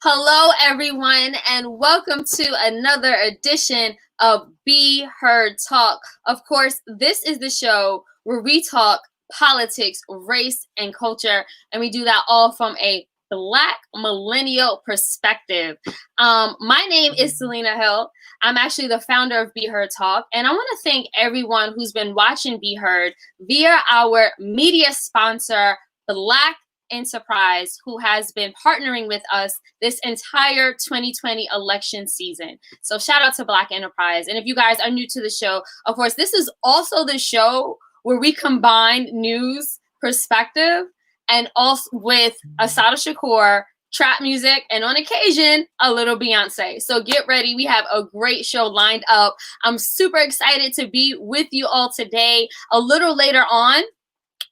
Hello, everyone, and welcome to another edition of Be Heard Talk. Of course, this is the show where we talk politics, race, and culture, and we do that all from a Black millennial perspective. My name is Selena Hill. I'm actually the founder of Be Heard Talk, and I want to thank everyone who's been watching Be Heard via our media sponsor, Black Enterprise, who has been partnering with us this entire 2020 election season. So shout out to Black Enterprise. And if you guys are new to the show, of course, this is also the show where we combine news, perspective, and also with Asada Shakur, trap music, and on occasion, a little Beyonce. So get ready. We have a great show lined up. I'm super excited to be with you all today. A little later on,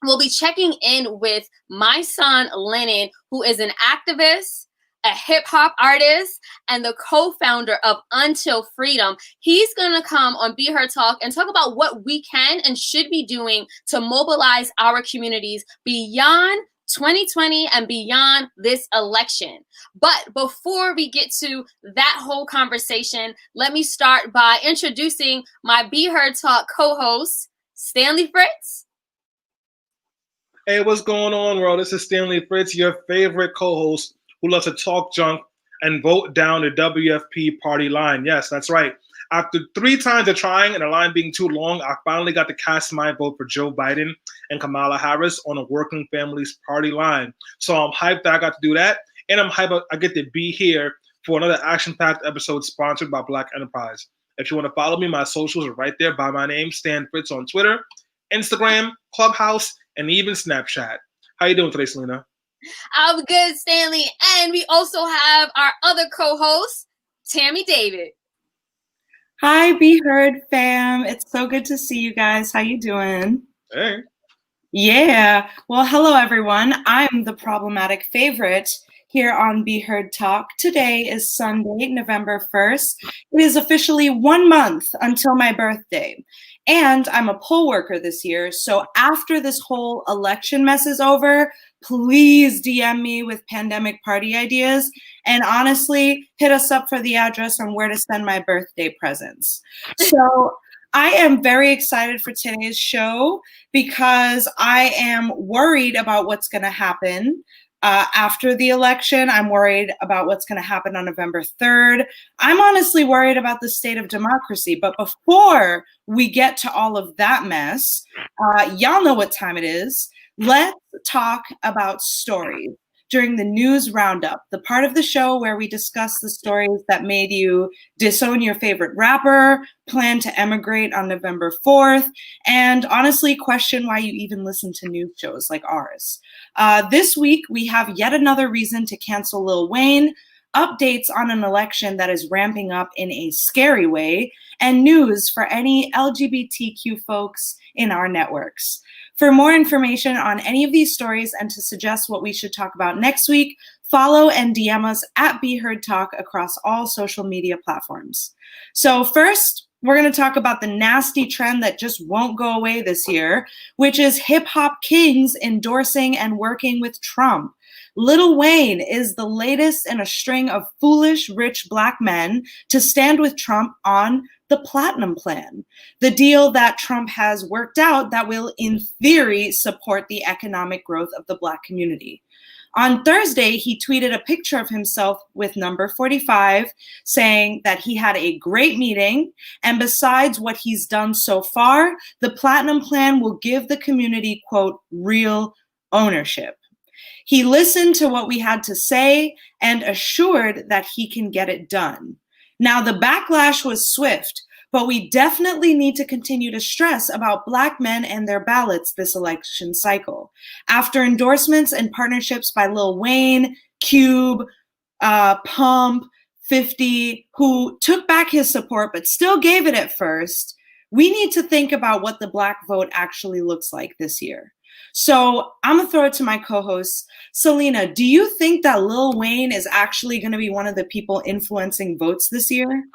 we'll be checking in with Mysonne Linen, who is an activist, a hip hop artist, and the co-founder of Until Freedom. He's going to come on Be Her Talk and talk about what we can and should be doing to mobilize our communities beyond 2020 and beyond this election. But before we get to that whole conversation, let me start by introducing my Be Her Talk co-host, Stanley Fritz. Hey, what's going on, world? This is Stanley Fritz, your favorite co-host who loves to talk junk and vote down the WFP party line. Yes, that's right. After 3 times of trying and the line being too long, I finally got to cast my vote for Joe Biden and Kamala Harris on a working families party line. So I'm hyped that I got to do that, and I'm hyped I get to be here for another action-packed episode sponsored by Black Enterprise. If you want to follow me, my socials are right there by my name, Stan Fritz, on Twitter, Instagram, Clubhouse, and even Snapchat. How you doing today, Selena? I'm good, Stanley. And we also have our other co-host, Tammy David. Hi, Be Heard fam. It's so good to see you guys. How you doing? Hey. Yeah. Well, hello, everyone. I'm the problematic favorite here on Be Heard Talk. Today is Sunday, November 1st. It is officially 1 month until my birthday. And I'm a poll worker this year. So after this whole election mess is over, please DM me with pandemic party ideas. And honestly, hit us up for the address on where to send my birthday presents. So I am very excited for today's show because I am worried about what's going to happen after the election. I'm worried about what's going to happen on November 3rd. I'm honestly worried about the state of democracy. But before we get to all of that mess, y'all know what time it is. Let's talk about stories during the news roundup, the part of the show where we discuss the stories that made you disown your favorite rapper, plan to emigrate on November 4th, and honestly question why you even listen to news shows like ours. This week, we have yet another reason to cancel Lil Wayne, updates on an election that is ramping up in a scary way, and news for any LGBTQ folks in our networks. For more information on any of these stories and to suggest what we should talk about next week, follow and DM us at Be Heard Talk across all social media platforms. So first, we're going to talk about the nasty trend that just won't go away this year, which is hip-hop kings endorsing and working with Trump. Lil Wayne is the latest in a string of foolish, rich Black men to stand with Trump on the Platinum Plan, the deal that Trump has worked out that will, in theory, support the economic growth of the Black community. On Thursday, he tweeted a picture of himself with number 45, saying that he had a great meeting, and besides what he's done so far, the Platinum Plan will give the community, quote, real ownership. He listened to what we had to say and assured that he can get it done. Now, the backlash was swift, but we definitely need to continue to stress about Black men and their ballots this election cycle. After endorsements and partnerships by Lil Wayne, Cube, Pump, 50, who took back his support but still gave it at first, we need to think about what the Black vote actually looks like this year. So I'm going to throw it to my co-host, Selena. Do you think that Lil Wayne is actually going to be one of the people influencing votes this year?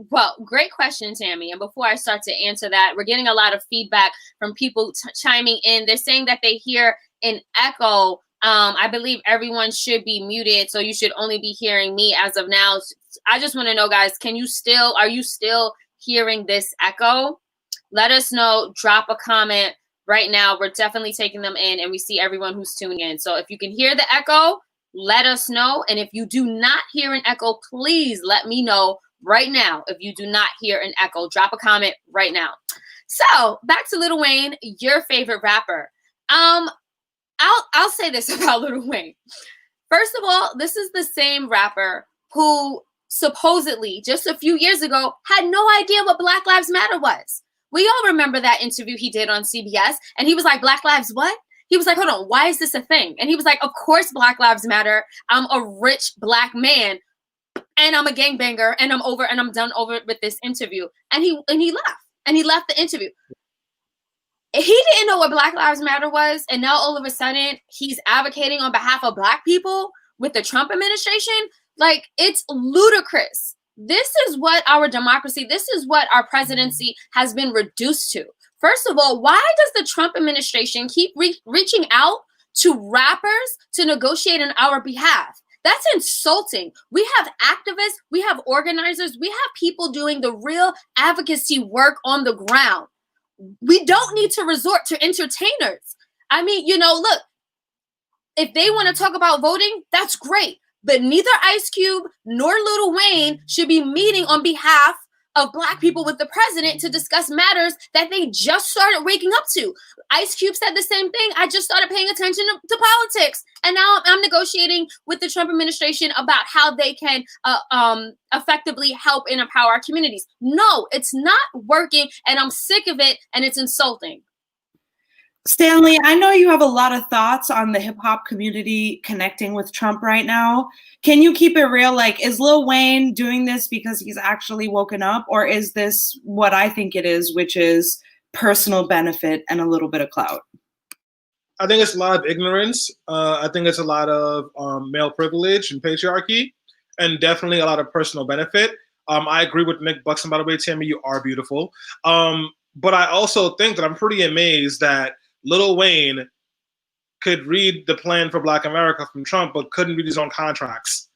Well, great question, Tammy. And before I start to answer that, we're getting a lot of feedback from people chiming in. They're saying that they hear an echo I believe everyone should be muted, so you should only be hearing me as of now. I just want to know, guys, are you still hearing this echo? Let us know. Drop a comment right now. We're definitely taking them in, and we see everyone who's tuning in. So if you can hear the echo, let us know. And if you do not hear an echo, please let me know right now. If you do not hear an echo, drop a comment right now. So back to Lil Wayne, your favorite rapper. I'll say this about Lil Wayne. First of all, this is the same rapper who supposedly just a few years ago had no idea what Black Lives Matter was. We all remember that interview he did on CBS, and he was like, Black Lives what? He was like, hold on, why is this a thing? And he was like, of course Black Lives Matter. I'm a rich Black man, and I'm a gangbanger, and I'm done over with this interview. And he left. And he left the interview. He didn't know what Black Lives Matter was, and now all of a sudden he's advocating on behalf of Black people with the Trump administration. Like, it's ludicrous. This is what our democracy, this is what our presidency has been reduced to. First of all, why does the Trump administration keep reaching out to rappers to negotiate on our behalf? That's insulting. We have activists, we have organizers, we have people doing the real advocacy work on the ground. We don't need to resort to entertainers. I mean, look, if they want to talk about voting, that's great. But neither Ice Cube nor Lil Wayne should be meeting on behalf of Black people with the president to discuss matters that they just started waking up to. Ice Cube said the same thing. I just started paying attention to politics. And now I'm negotiating with the Trump administration about how they can effectively help and empower our communities. No, it's not working. And I'm sick of it. And it's insulting. Stanley, I know you have a lot of thoughts on the hip hop community connecting with Trump right now. Can you keep it real? Like, is Lil Wayne doing this because he's actually woken up, or is this what I think it is, which is personal benefit and a little bit of clout? I think it's a lot of ignorance. I think it's a lot of male privilege and patriarchy, and definitely a lot of personal benefit. I agree with Nick Buxton, by the way, Tammy, you are beautiful. But I also think that I'm pretty amazed that Lil Wayne could read the plan for Black America from Trump, but couldn't read his own contracts.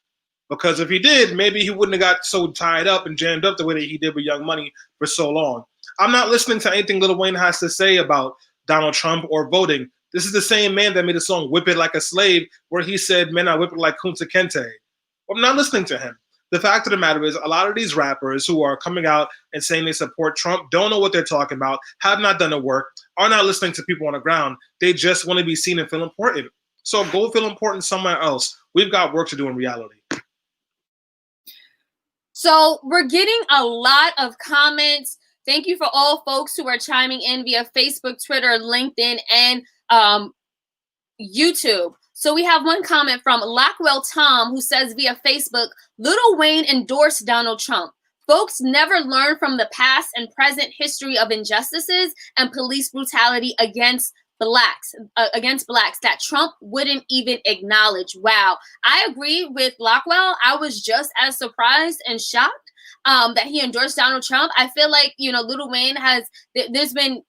Because if he did, maybe he wouldn't have got so tied up and jammed up the way that he did with Young Money for so long. I'm not listening to anything Lil Wayne has to say about Donald Trump or voting. This is the same man that made a song Whip It Like a Slave, where he said, man, I whip it like Kunta Kinte. I'm not listening to him. The fact of the matter is, a lot of these rappers who are coming out and saying they support Trump don't know what they're talking about, have not done the work, are not listening to people on the ground. They just want to be seen and feel important. So go feel important somewhere else. We've got work to do in reality. So we're getting a lot of comments. Thank you for all folks who are chiming in via Facebook, Twitter, LinkedIn, and YouTube. So we have one comment from Lockwell Tom, who says via Facebook, Lil Wayne endorsed Donald Trump. Folks never learn from the past and present history of injustices and police brutality against blacks that Trump wouldn't even acknowledge. Wow. I agree with Lockwell. I was just as surprised and shocked that he endorsed Donald Trump. I feel like, Lil Wayne there's been,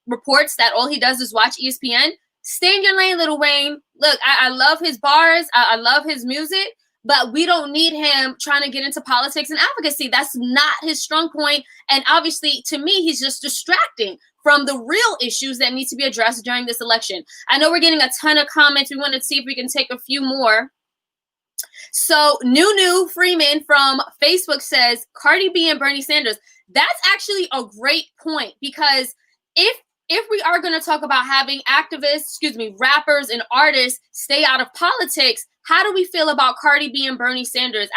reports that all he does is watch ESPN. Stay in your lane, Lil Wayne. Look, I love his bars. I love his music, but we don't need him trying to get into politics and advocacy. That's not his strong point. And obviously, to me, he's just distracting from the real issues that need to be addressed during this election. I know we're getting a ton of comments. We want to see if we can take a few more. So Nunu Freeman from Facebook says, Cardi B and Bernie Sanders. That's actually a great point, because if we are going to talk about having rappers and artists stay out of politics, how do we feel about Cardi B and Bernie Sanders?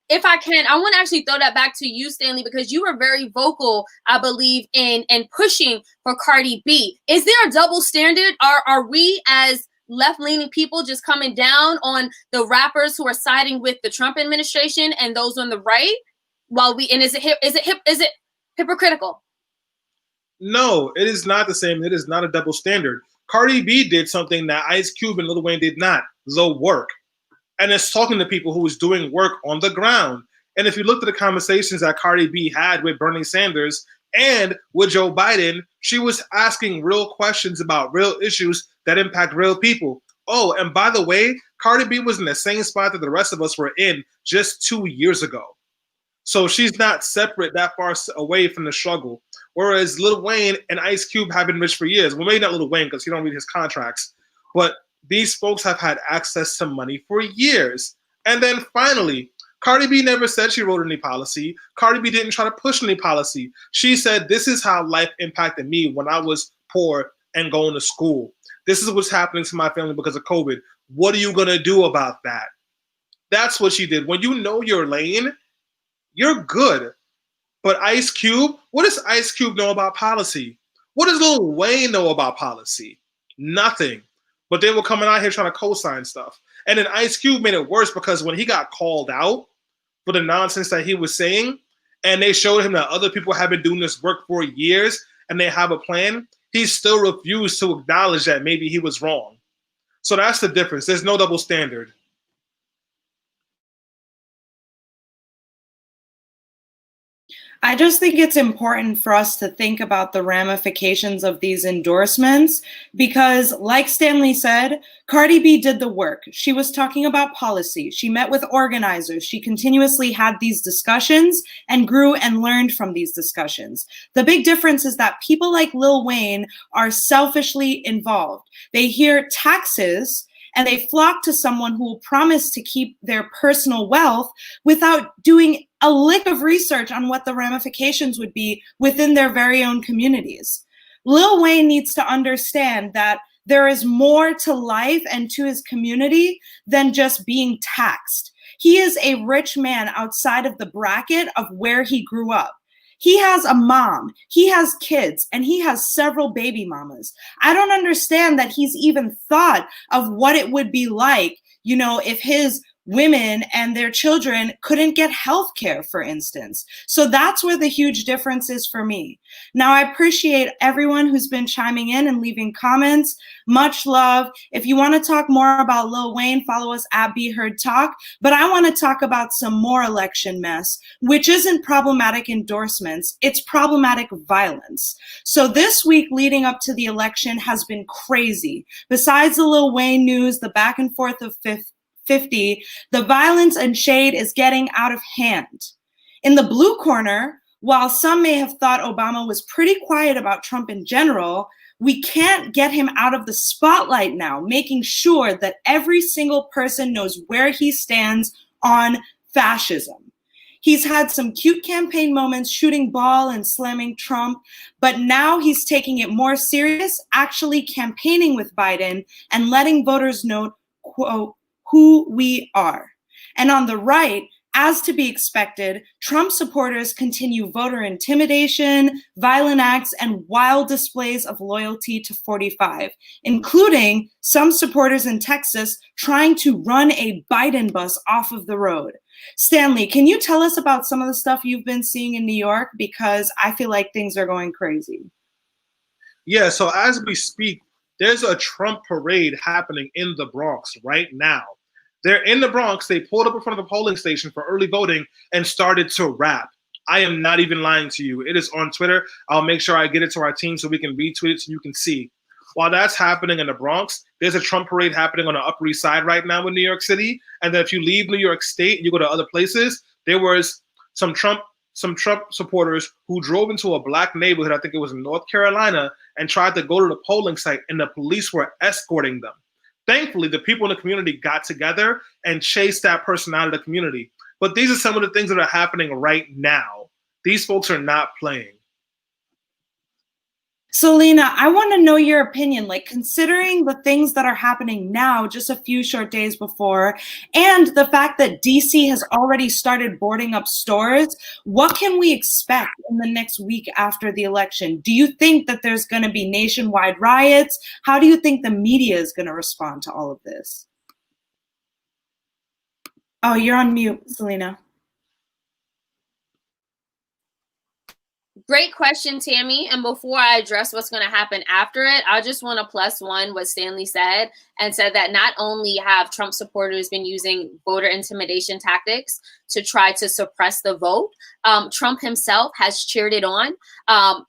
If I can, I want to actually throw that back to you, Stanley, because you were very vocal, I believe, in pushing for Cardi B. Is there a double standard? Are we as left-leaning people just coming down on the rappers who are siding with the Trump administration and those on the right? Is it hypocritical? No, it is not the same. It is not a double standard. Cardi B did something that Ice Cube and Lil Wayne did not, the work. And it's talking to people who is doing work on the ground. And if you look at the conversations that Cardi B had with Bernie Sanders and with Joe Biden, she was asking real questions about real issues that impact real people. Oh, and by the way, Cardi B was in the same spot that the rest of us were in just 2 years ago. So she's not separate that far away from the struggle. Whereas Lil Wayne and Ice Cube have been rich for years. Well, maybe not Lil Wayne because he don't read his contracts. But these folks have had access to money for years. And then finally, Cardi B never said she wrote any policy. Cardi B didn't try to push any policy. She said, this is how life impacted me when I was poor and going to school. This is what's happening to my family because of COVID. What are you going to do about that? That's what she did. When you know your lane, you're good. But Ice Cube, what does Ice Cube know about policy? What does Lil Wayne know about policy? Nothing. But they were coming out here trying to co-sign stuff. And then Ice Cube made it worse because when he got called out for the nonsense that he was saying, and they showed him that other people have been doing this work for years and they have a plan, he still refused to acknowledge that maybe he was wrong. So that's the difference. There's no double standard. I just think it's important for us to think about the ramifications of these endorsements because, like Stanley said, Cardi B did the work. She was talking about policy. She met with organizers. She continuously had these discussions and grew and learned from these discussions. The big difference is that people like Lil Wayne are selfishly involved. They hear taxes and they flock to someone who will promise to keep their personal wealth without doing a lick of research on what the ramifications would be within their very own communities. Lil Wayne needs to understand that there is more to life and to his community than just being taxed. He is a rich man outside of the bracket of where he grew up. He has a mom, he has kids, and he has several baby mamas. I don't understand that he's even thought of what it would be like, if his women and their children couldn't get health care, for instance. So that's where the huge difference is for me. Now, I appreciate everyone who's been chiming in and leaving comments. Much love. If you want to talk more about Lil Wayne, follow us at Be Heard Talk. But I want to talk about some more election mess, which isn't problematic endorsements, it's problematic violence. So this week leading up to the election has been crazy. Besides the Lil Wayne news, the back and forth of 50, the violence and shade is getting out of hand. In the blue corner, while some may have thought Obama was pretty quiet about Trump in general, we can't get him out of the spotlight now, making sure that every single person knows where he stands on fascism. He's had some cute campaign moments shooting ball and slamming Trump, but now he's taking it more serious, actually campaigning with Biden and letting voters know, quote, who we are. And on the right, as to be expected, Trump supporters continue voter intimidation, violent acts, and wild displays of loyalty to 45, including some supporters in Texas trying to run a Biden bus off of the road. Stanley, can you tell us about some of the stuff you've been seeing in New York? Because I feel like things are going crazy. Yeah, so as we speak, there's a Trump parade happening in the Bronx right now. They're in the Bronx. They pulled up in front of a polling station for early voting and started to rap. I am not even lying to you. It is on Twitter. I'll make sure I get it to our team so we can retweet it so you can see. While that's happening in the Bronx, there's a Trump parade happening on the Upper East Side right now in New York City. And then if you leave New York State and you go to other places, there was some Trump supporters who drove into a black neighborhood, I think it was in North Carolina, and tried to go to the polling site, and the police were escorting them. Thankfully, the people in the community got together and chased that person out of the community. But these are some of the things that are happening right now. These folks are not playing. So, Lena, I want to know your opinion, like considering the things that are happening now, just a few short days before, and the fact that DC has already started boarding up stores, what can we expect in the next week after the election? Do you think that there's going to be nationwide riots? How do you think the media is going to respond to all of this? Oh, you're on mute, Selena. Great question, Tammy. And before I address what's going to happen after it, I just want to plus one what Stanley said and said that not only have Trump supporters been using voter intimidation tactics to try to suppress the vote, Trump himself has cheered it on.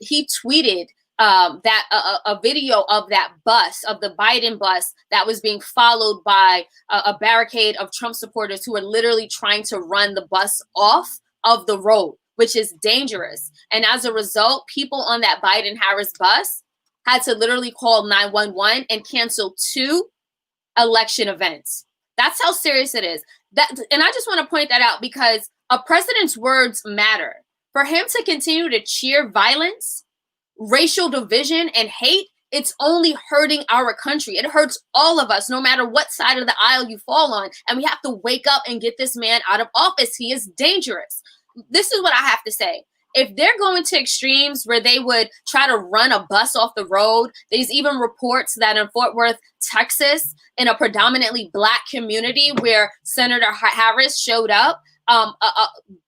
He tweeted a video of that bus, of the Biden bus, that was being followed by a barricade of Trump supporters who were literally trying to run the bus off of the road, which is dangerous. And as a result, people on that Biden-Harris bus had to literally call 911 and cancel 2 election events. That's how serious it is. And I just want to point that out because a president's words matter. For him to continue to cheer violence, racial division, and hate, it's only hurting our country. It hurts all of us, no matter what side of the aisle you fall on. And we have to wake up and get this man out of office. He is dangerous. This is what I have to say. If they're going to extremes where they would try to run a bus off the road, there's even reports that in Fort Worth, Texas, in a predominantly Black community where Senator Harris showed up,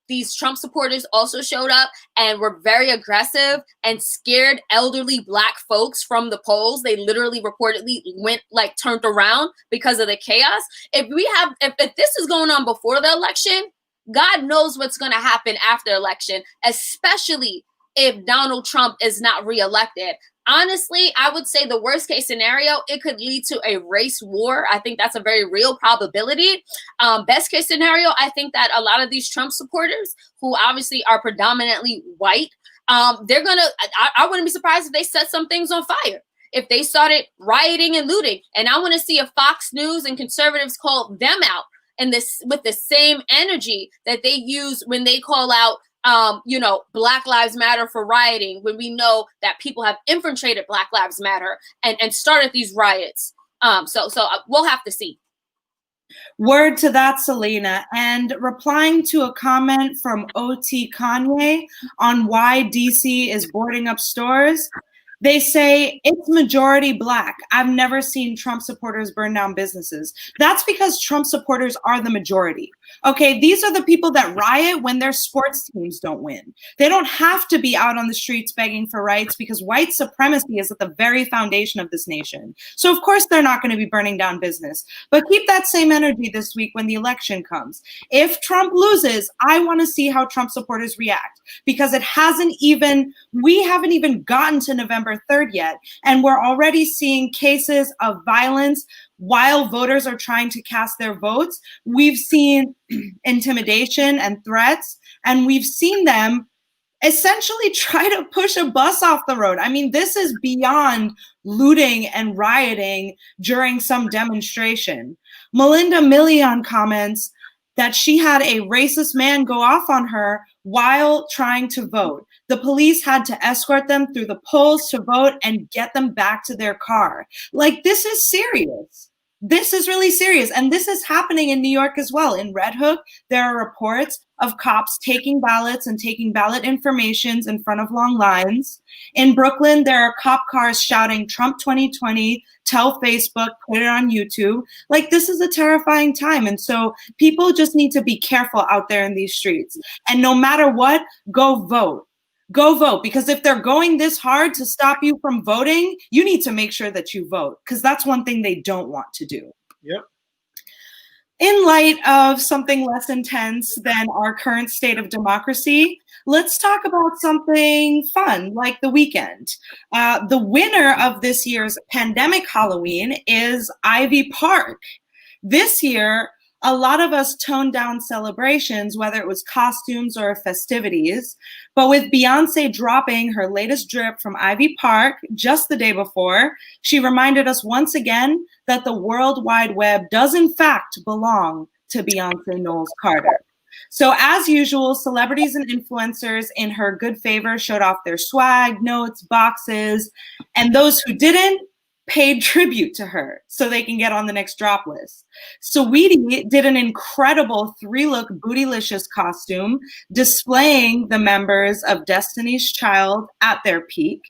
these Trump supporters also showed up and were very aggressive and scared elderly Black folks from the polls. They literally reportedly turned around because of the chaos. If this is going on before the election, God knows what's going to happen after election, especially if Donald Trump is not reelected. Honestly, I would say the worst case scenario, it could lead to a race war. I think that's a very real probability. Best case scenario, I think that a lot of these Trump supporters, who obviously are predominantly white, I wouldn't be surprised if they set some things on fire, if they started rioting and looting. And I want to see if Fox News and conservatives call them out and this with the same energy that they use when they call out Black Lives Matter for rioting, when we know that people have infiltrated Black Lives Matter and started these riots. So we'll have to see. Word to that, Selena. And replying to a comment from OT Kanye on why DC is boarding up stores, they say it's majority Black. I've never seen Trump supporters burn down businesses. That's because Trump supporters are the majority. Okay, these are the people that riot when their sports teams don't win. They don't have to be out on the streets begging for rights because white supremacy is at the very foundation of this nation. So of course they're not going to be burning down business. But keep that same energy this week when the election comes. If Trump loses, I want to see how Trump supporters react, because we haven't even gotten to November 3rd yet, and we're already seeing cases of violence while voters are trying to cast their votes. We've seen intimidation and threats, and we've seen them essentially try to push a bus off the road. I mean, this is beyond looting and rioting during some demonstration. Melinda Million comments that she had a racist man go off on her while trying to vote. The police had to escort them through the polls to vote and get them back to their car. Like, this is serious. This is really serious. And this is happening in New York as well. In Red Hook, there are reports of cops taking ballots and taking ballot informations in front of long lines. In Brooklyn, there are cop cars shouting Trump 2020, tell Facebook, put it on YouTube. Like, this is a terrifying time. And so people just need to be careful out there in these streets. And no matter what, go vote. Go vote, because if they're going this hard to stop you from voting, you need to make sure that you vote, because that's one thing they don't want to do. Yep. In light of something less intense than our current state of democracy, let's talk about something fun, like the weekend. The winner of this year's pandemic Halloween is Ivy Park. This year, a lot of us toned down celebrations, whether it was costumes or festivities. But with Beyonce dropping her latest drip from Ivy Park just the day before, she reminded us once again that the World Wide Web does in fact belong to Beyonce Knowles Carter. So as usual, celebrities and influencers in her good favor showed off their swag, notes, boxes, and those who didn't paid tribute to her so they can get on the next drop list. Saweetie did an incredible 3-look bootylicious costume displaying the members of Destiny's Child at their peak.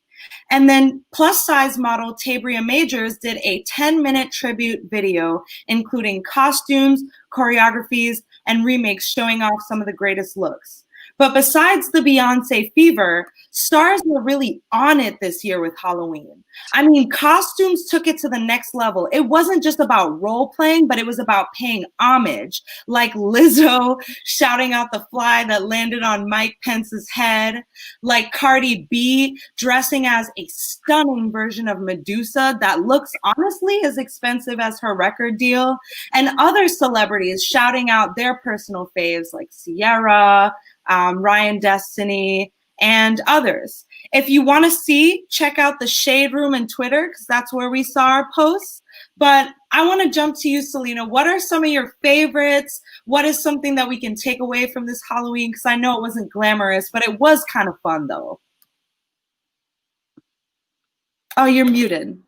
And then plus-size model Tabria Majors did a 10-minute tribute video, including costumes, choreographies, and remakes showing off some of the greatest looks. But besides the Beyonce fever, stars were really on it this year with Halloween. I mean, costumes took it to the next level. It wasn't just about role playing, but it was about paying homage, like Lizzo shouting out the fly that landed on Mike Pence's head, like Cardi B dressing as a stunning version of Medusa that looks honestly as expensive as her record deal, and other celebrities shouting out their personal faves like Ciara, Ryan Destiny, and others. If you want to see, check out the Shade Room and Twitter, because that's where we saw our posts. But I want to jump to you, Selena. What are some of your favorites? What is something that we can take away from this Halloween? Because I know it wasn't glamorous, but it was kind of fun, though. Oh, you're muted.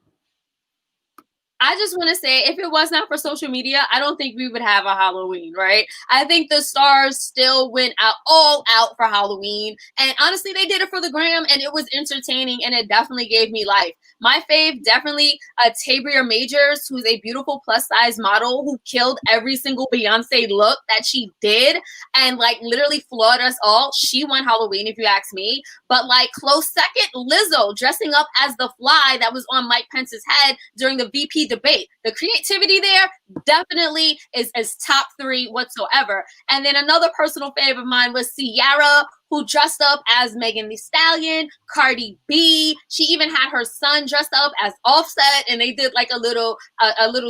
I just want to say, if it was not for social media, I don't think we would have a Halloween, right? I think the stars still went all out for Halloween. And honestly, they did it for the gram, and it was entertaining, and it definitely gave me life. My fave, definitely Tabria Majors, who's a beautiful plus-size model who killed every single Beyonce look that she did and, like, literally floored us all. She won Halloween, if you ask me. But, like, close second, Lizzo, dressing up as the fly that was on Mike Pence's head during the VP debate. The creativity there definitely is top 3 whatsoever. And then another personal favorite of mine was Ciara, who dressed up as Megan Thee Stallion, Cardi B. She even had her son dressed up as Offset, and they did like a little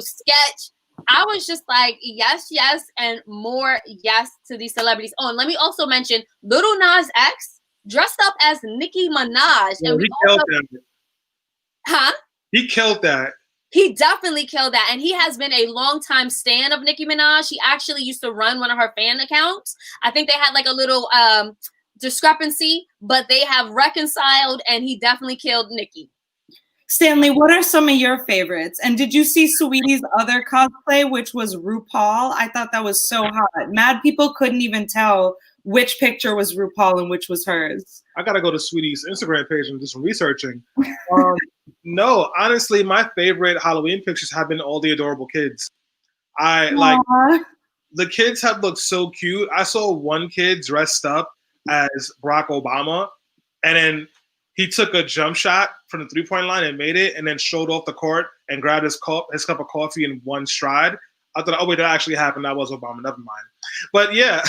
sketch. I was just like, yes, yes, and more yes to these celebrities. Oh, and let me also mention Lil Nas X dressed up as Nicki Minaj. Yeah, and he killed that. Huh? He killed that. He definitely killed that. And he has been a longtime stan of Nicki Minaj. He actually used to run one of her fan accounts. I think they had like a little discrepancy, but they have reconciled, and he definitely killed Nicki. Stanley, what are some of your favorites? And did you see Saweetie's other cosplay, which was RuPaul? I thought that was so hot. Mad people couldn't even tell which picture was RuPaul and which was hers. I gotta go to Sweetie's Instagram page and do some researching. No, honestly, my favorite Halloween pictures have been all the adorable kids. Like the kids have looked so cute. I saw one kid dressed up as Barack Obama, and then he took a jump shot from the 3-point line and made it, and then strode off the court and grabbed his cup of coffee in one stride. I thought, oh wait, that actually happened. That was Obama. Never mind. But yeah,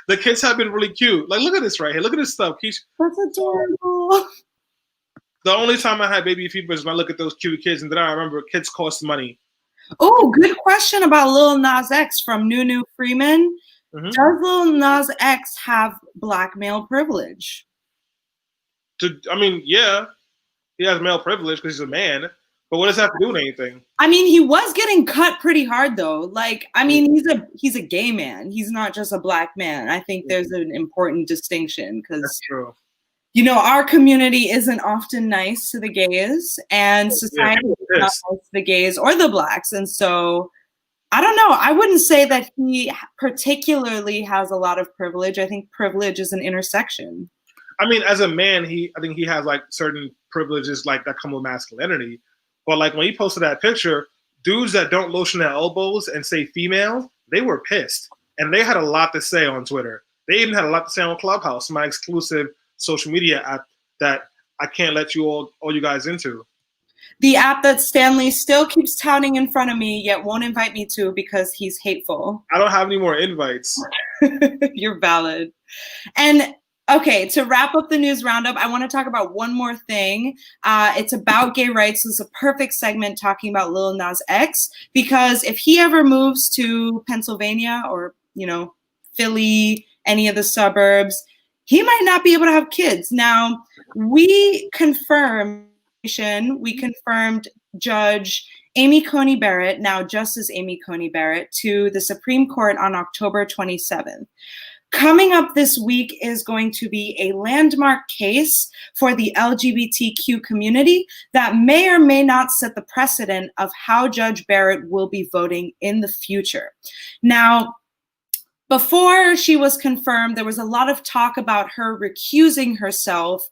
the kids have been really cute. Like, look at this right here. Look at this stuff. That's adorable. The only time I had baby fever is when I look at those cute kids, and then I remember kids cost money. Oh, good question about Lil Nas X from Nunu Freeman. Mm-hmm. Does Lil Nas X have black male privilege? I mean, yeah, he has male privilege because he's a man. But what does that have to do with anything? I mean, he was getting cut pretty hard, though. Like, I mean, he's a gay man. He's not just a black man. I think there's an important distinction because that's true. You know, our community isn't often nice to the gays, and society is not nice to the gays or the blacks. And so, I don't know. I wouldn't say that he particularly has a lot of privilege. I think privilege is an intersection. I mean, as a man, I think he has like certain privileges like that come with masculinity. But like when he posted that picture, dudes that don't lotion their elbows and say female, they were pissed. And they had a lot to say on Twitter. They even had a lot to say on Clubhouse, my exclusive social media app that I can't let all you guys into. The app that Stanley still keeps touting in front of me, yet won't invite me to because he's hateful. I don't have any more invites. You're valid. And okay, to wrap up the news roundup, I want to talk about one more thing. It's about gay rights. It's a perfect segment talking about Lil Nas X, because if he ever moves to Pennsylvania or, you know, Philly, any of the suburbs, he might not be able to have kids. Now, we confirmed Judge Amy Coney Barrett, now Justice Amy Coney Barrett, to the Supreme Court on October 27th. Coming up this week is going to be a landmark case for the LGBTQ community that may or may not set the precedent of how Judge Barrett will be voting in the future. Now, before she was confirmed, there was a lot of talk about her recusing herself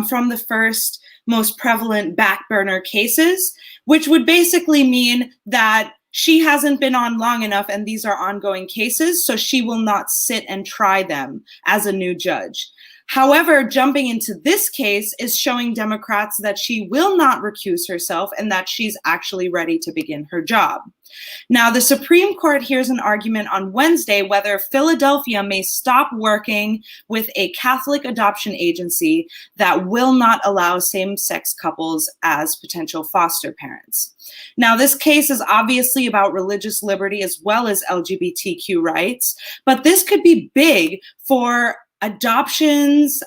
from the first most prevalent back burner cases, which would basically mean that she hasn't been on long enough, and these are ongoing cases, so she will not sit and try them as a new judge. However, jumping into this case is showing Democrats that she will not recuse herself and that she's actually ready to begin her job. Now, the Supreme Court hears an argument on Wednesday whether Philadelphia may stop working with a Catholic adoption agency that will not allow same-sex couples as potential foster parents. Now, this case is obviously about religious liberty as well as LGBTQ rights, but this could be big for adoptions,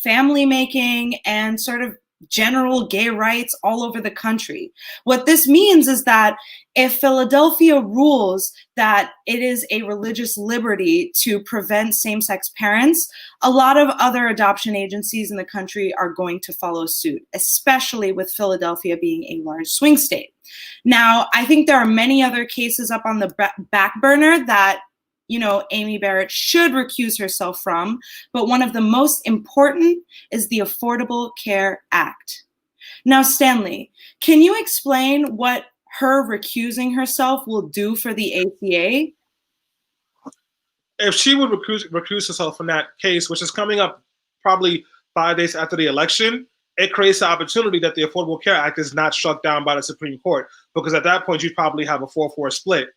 family making, and sort of general gay rights all over the country. What this means is that if Philadelphia rules that it is a religious liberty to prevent same-sex parents, a lot of other adoption agencies in the country are going to follow suit, especially with Philadelphia being a large swing state. Now, I think there are many other cases up on the back burner that Amy Barrett should recuse herself from, but one of the most important is the Affordable Care Act. Now, Stanley, can you explain what her recusing herself will do for the ACA? If she would recuse herself from that case, which is coming up probably 5 days after the election, it creates the opportunity that the Affordable Care Act is not struck down by the Supreme Court, because at that point you'd probably have a 4-4 split,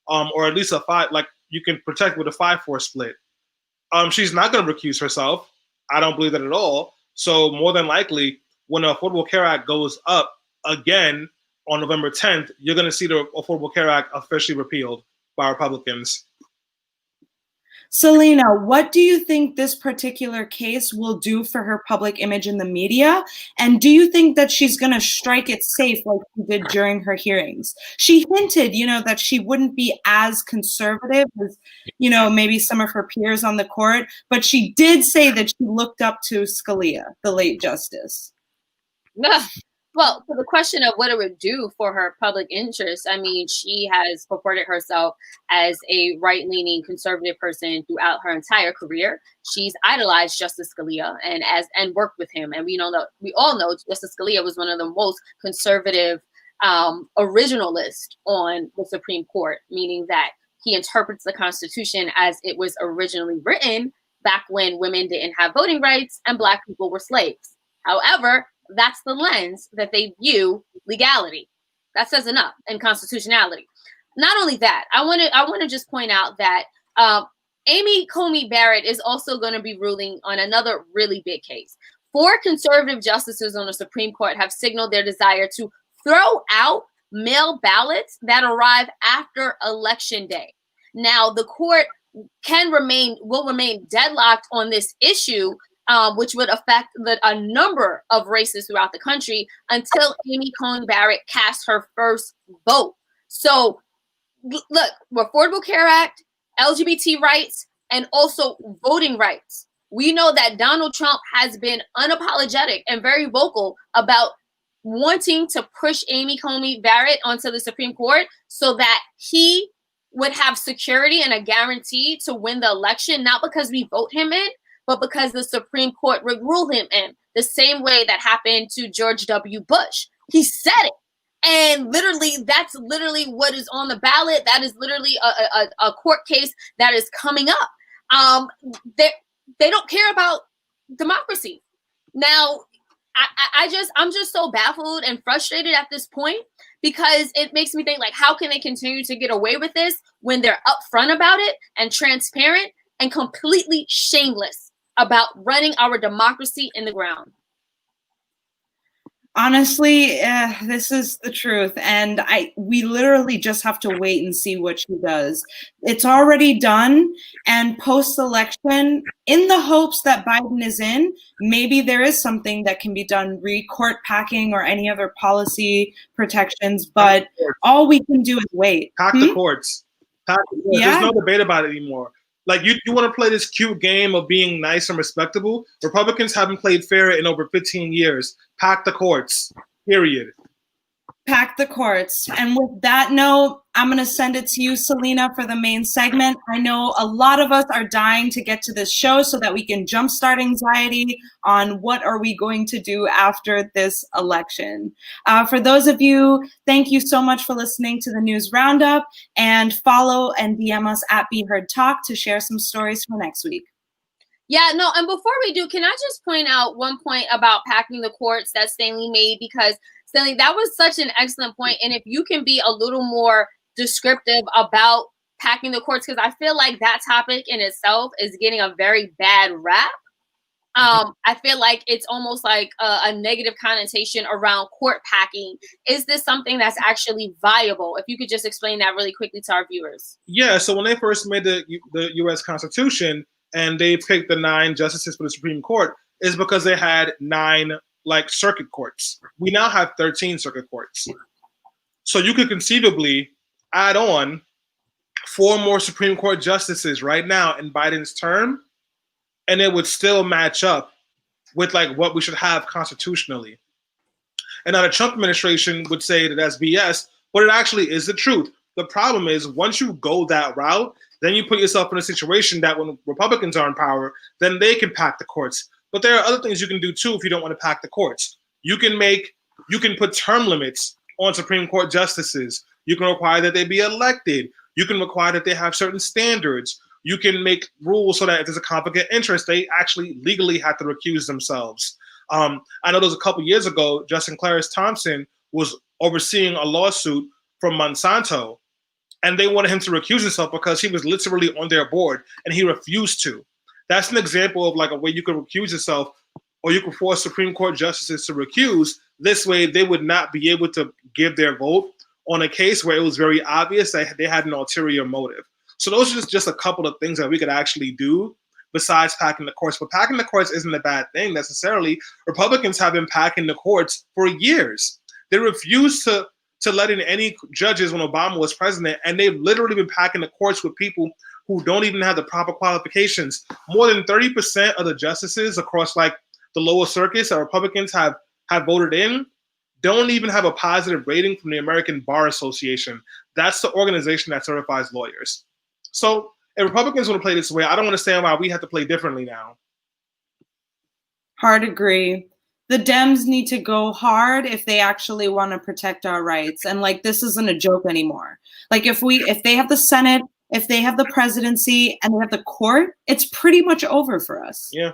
or at least a 5, like you can protect with a 5-4 split. She's not going to recuse herself. I don't believe that at all. So more than likely, when the Affordable Care Act goes up again on November 10th, you're going to see the Affordable Care Act officially repealed by Republicans. Selena, what do you think this particular case will do for her public image in the media? And do you think that she's going to strike it safe like she did during her hearings? She hinted, that she wouldn't be as conservative as, maybe some of her peers on the court, but she did say that she looked up to Scalia, the late justice. Well, for the question of what it would do for her public interest, I mean, she has purported herself as a right-leaning conservative person throughout her entire career. She's idolized Justice Scalia and worked with him. And we all know Justice Scalia was one of the most conservative originalists on the Supreme Court, meaning that he interprets the Constitution as it was originally written back when women didn't have voting rights and Black people were slaves. However, that's the lens that they view legality. That says enough, and constitutionality. Not only that, I want to just point out that Amy Coney Barrett is also going to be ruling on another really big case. 4 conservative justices on the Supreme Court have signaled their desire to throw out mail ballots that arrive after Election Day. Now, the court will remain deadlocked on this issue, which would affect a number of races throughout the country until Amy Coney Barrett casts her first vote. So, look, Affordable Care Act, LGBT rights, and also voting rights. We know that Donald Trump has been unapologetic and very vocal about wanting to push Amy Coney Barrett onto the Supreme Court so that he would have security and a guarantee to win the election, not because we vote him in, but because the Supreme Court would rule him in, the same way that happened to George W. Bush. He said it. And literally, that's literally what is on the ballot. That is literally a court case that is coming up. They don't care about democracy. Now, I'm just so baffled and frustrated at this point, because it makes me think, like, how can they continue to get away with this when they're upfront about it and transparent and completely shameless about running our democracy in the ground? Honestly, this is the truth, and we literally just have to wait and see what she does. It's already done, and post-election, in the hopes that Biden is in, maybe there is something that can be done, court packing or any other policy protections, but all we can do is wait. Pack the courts. Pack the courts. Yeah. There's no debate about it anymore. Like, you want to play this cute game of being nice and respectable? Republicans haven't played fair in over 15 years. Pack the courts, period. Pack the courts. And with that note, I'm going to send it to you, Selena, for the main segment. I know a lot of us are dying to get to this show so that we can jumpstart anxiety on what are we going to do after this election. For those of you, thank you so much for listening to the News Roundup, and follow and DM us at Be Heard Talk to share some stories for next week. Yeah, no, and before we do, can I just point out one point about packing the courts that Stanley made? Because Stanley, that was such an excellent point. And if you can be a little more descriptive about packing the courts, because I feel like that topic in itself is getting a very bad rap. I feel like it's almost like a negative connotation around court packing. Is this something that's actually viable? If you could just explain that really quickly to our viewers. Yeah, so when they first made the U.S. Constitution and they picked the 9 justices for the Supreme Court, is because they had 9 like circuit courts. We now have 13 circuit courts. So you could conceivably add on 4 more Supreme Court justices right now in Biden's term, and it would still match up with like what we should have constitutionally. And now the Trump administration would say that that's BS, but it actually is the truth. The problem is once you go that route, then you put yourself in a situation that when Republicans are in power, then they can pack the courts. But there are other things you can do too if you don't want to pack the courts. You can put term limits on Supreme Court justices. You can require that they be elected. You can require that they have certain standards. You can make rules so that if there's a conflict of interest, they actually legally have to recuse themselves. I know there was a couple years ago, Justin Clarence Thompson was overseeing a lawsuit from Monsanto, and they wanted him to recuse himself because he was literally on their board, and he refused to. That's an example of like a way you could recuse yourself, or you could force Supreme Court justices to recuse. This way, they would not be able to give their vote on a case where it was very obvious that they had an ulterior motive. So those are just a couple of things that we could actually do besides packing the courts. But packing the courts isn't a bad thing necessarily. Republicans have been packing the courts for years. They refused to let in any judges when Obama was president, and they've literally been packing the courts with people who don't even have the proper qualifications. More than 30% of the justices across like the lower circuits that Republicans have voted in don't even have a positive rating from the American Bar Association. That's the organization that certifies lawyers. So if Republicans want to play this way, I don't understand why we have to play differently now. Hard agree. The Dems need to go hard if they actually want to protect our rights. And like, this isn't a joke anymore. Like if they have the Senate, if they have the presidency, and they have the court, it's pretty much over for us. Yeah.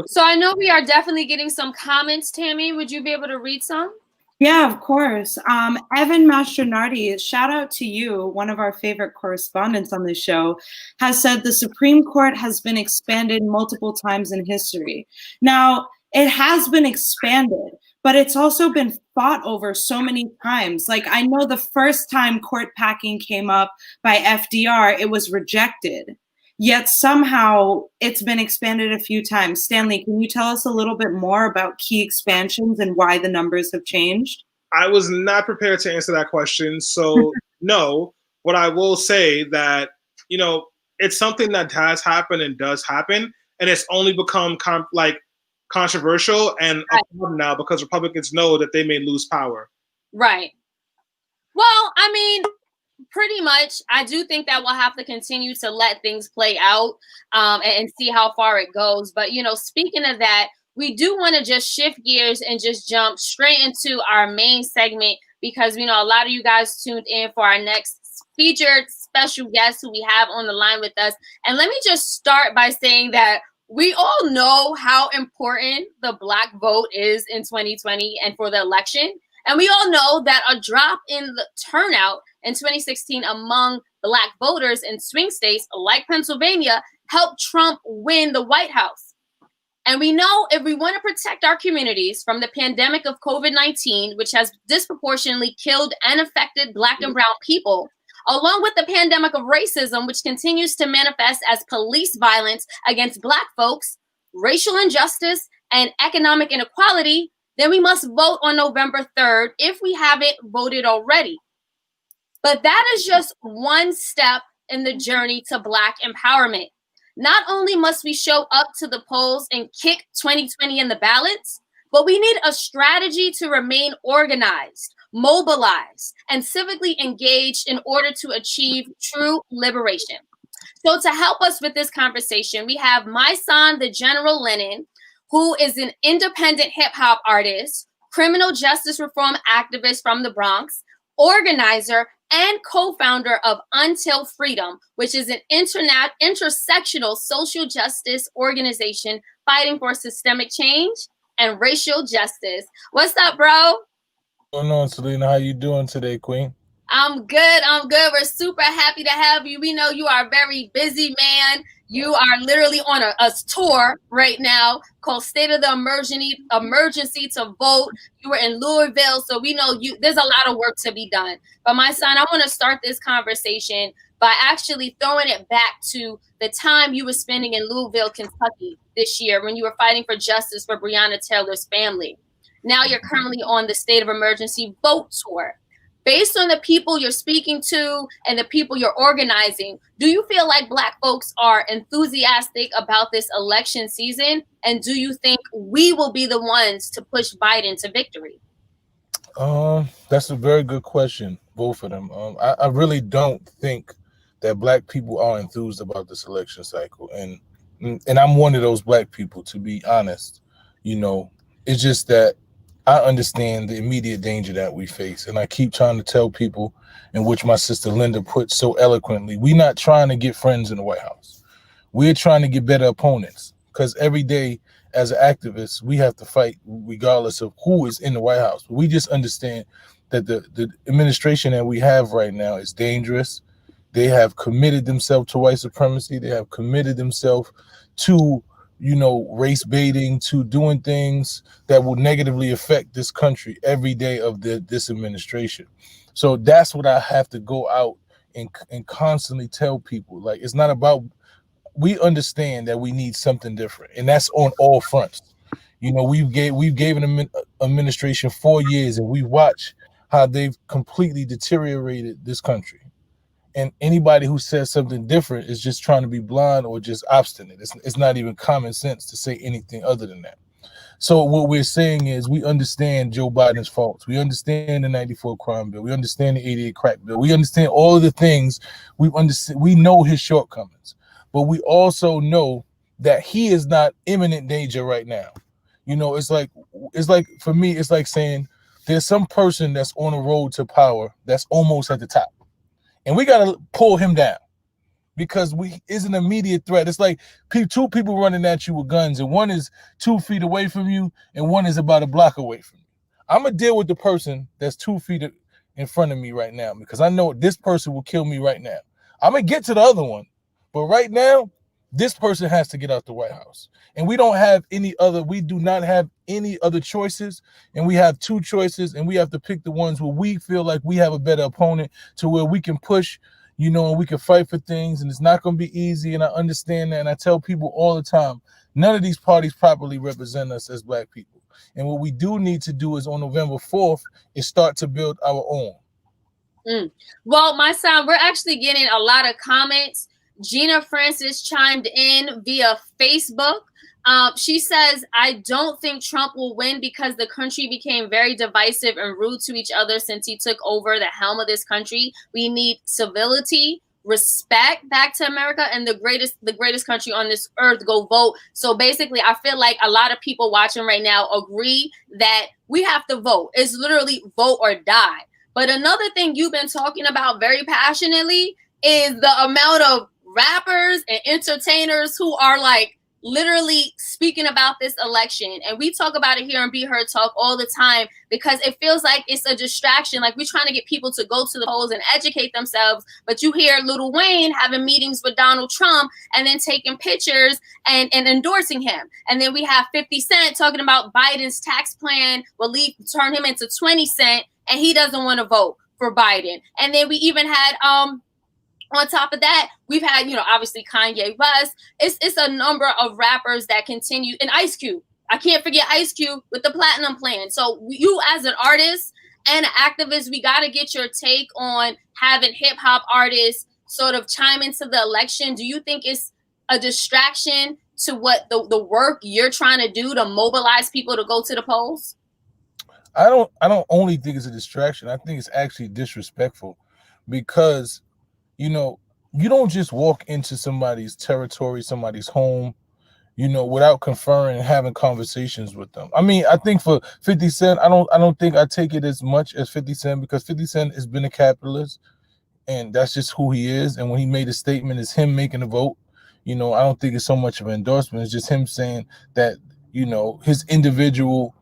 So I know we are definitely getting some comments, Tammy. Would you be able to read some? Yeah, of course. Evan Mastronardi, shout out to you, one of our favorite correspondents on the show, has said the Supreme Court has been expanded multiple times in history. Now, it has been expanded, but it's also been fought over so many times. Like, I know the first time court packing came up by FDR, it was rejected. Yet somehow it's been expanded a few times. Stanley, can you tell us a little bit more about key expansions and why the numbers have changed? I was not prepared to answer that question. So no, but I will say that, it's something that has happened and does happen. And it's only become controversial and a problem now because Republicans know that they may lose power. Right. Well, I mean, pretty much, I do think that we'll have to continue to let things play out and see how far it goes. But, speaking of that, we do want to just shift gears and just jump straight into our main segment because, a lot of you guys tuned in for our next featured special guest who we have on the line with us. And let me just start by saying that we all know how important the Black vote is in 2020 and for the election. And we all know that a drop in the turnout in 2016 among Black voters in swing states like Pennsylvania helped Trump win the White House. And we know if we want to protect our communities from the pandemic of COVID-19, which has disproportionately killed and affected Black and brown people, along with the pandemic of racism, which continues to manifest as police violence against Black folks, racial injustice, and economic inequality, then we must vote on November 3rd if we haven't voted already. But that is just one step in the journey to Black empowerment. Not only must we show up to the polls and kick 2020 in the ballots, but we need a strategy to remain organized, mobilized, and civically engaged in order to achieve true liberation. So to help us with this conversation, we have Mysonne the General Linen, who is an independent hip hop artist, criminal justice reform activist from the Bronx, organizer, and co-founder of Until Freedom, which is an intersectional social justice organization fighting for systemic change and racial justice. What's up, bro? What's going on, Selena? How you doing today, Queen? I'm good. We're super happy to have you. We know you are a very busy man. You are literally on a tour right now called State of the Emergency to Vote. You were in Louisville, so we know there's a lot of work to be done. But my son, I want to start this conversation by actually throwing it back to the time you were spending in Louisville, Kentucky this year when you were fighting for justice for Breonna Taylor's family. Now you're currently on the State of Emergency Vote tour. Based on the people you're speaking to and the people you're organizing, do you feel like Black folks are enthusiastic about this election season? And do you think we will be the ones to push Biden to victory? That's a very good question, both of them. I really don't think that Black people are enthused about this election cycle. And I'm one of those Black people, to be honest. You know, it's just that I understand the immediate danger that we face. And I keep trying to tell people, in which my sister Linda put so eloquently, we're not trying to get friends in the White House. We're trying to get better opponents, because every day as activists, we have to fight regardless of who is in the White House. We just understand that the administration that we have right now is dangerous. They have committed themselves to white supremacy. They have committed themselves to race baiting, to doing things that will negatively affect this country every day of this administration. So that's what I have to go out and constantly tell people. Like, it's not about, we understand that we need something different, and that's on all fronts. We've given an administration 4 years, and we watch how they've completely deteriorated this country. And anybody who says something different is just trying to be blind or just obstinate. It's not even common sense to say anything other than that. So what we're saying is, we understand Joe Biden's faults. We understand the 94 crime bill. We understand the 88 crack bill. We understand all of the things. We know his shortcomings, but we also know that he is not imminent danger right now. It's like for me, it's like saying there's some person that's on a road to power that's almost at the top. And we got to pull him down, because is an immediate threat. It's like two people running at you with guns, and one is 2 feet away from you and one is about a block away from you. I'm going to deal with the person that's 2 feet in front of me right now, because I know this person will kill me right now. I'm going to get to the other one, but right now, this person has to get out the White House. And we do not have any other choices. And we have two choices, and we have to pick the ones where we feel like we have a better opponent, to where we can push, and we can fight for things. And it's not going to be easy. And I understand that. And I tell people all the time, none of these parties properly represent us as Black people. And what we do need to do is, on November 4th, is start to build our own. Well, my son, we're actually getting a lot of comments. Gina Francis chimed in via Facebook. She says, I don't think Trump will win because the country became very divisive and rude to each other since he took over the helm of this country. We need civility, respect back to America, and the greatest country on this earth. Go vote. So basically, I feel like a lot of people watching right now agree that we have to vote. It's literally vote or die. But another thing you've been talking about very passionately is the amount of rappers and entertainers who are like literally speaking about this election. And we talk about it here on Be Heard Talk all the time, because it feels like it's a distraction. Like, we're trying to get people to go to the polls and educate themselves. But you hear Lil Wayne having meetings with Donald Trump and then taking pictures and endorsing him. And then we have 50 Cent talking about Biden's tax plan will turn him into 20 Cent, and he doesn't want to vote for Biden. And then we even had on top of that, we've had, obviously Kanye West. It's a number of rappers that continue. And Ice Cube. I can't forget Ice Cube with the Platinum Plan. So you, as an artist and an activist, we got to get your take on having hip hop artists sort of chime into the election. Do you think it's a distraction to what the work you're trying to do to mobilize people to go to the polls? I don't only think it's a distraction. I think it's actually disrespectful, because you don't just walk into somebody's territory, somebody's home, without conferring and having conversations with them. I mean, I think for 50 Cent, I don't think I take it as much as 50 Cent, because 50 Cent has been a capitalist, and that's just who he is. And when he made a statement, it's him making a vote. I don't think it's so much of an endorsement. It's just him saying that, his individual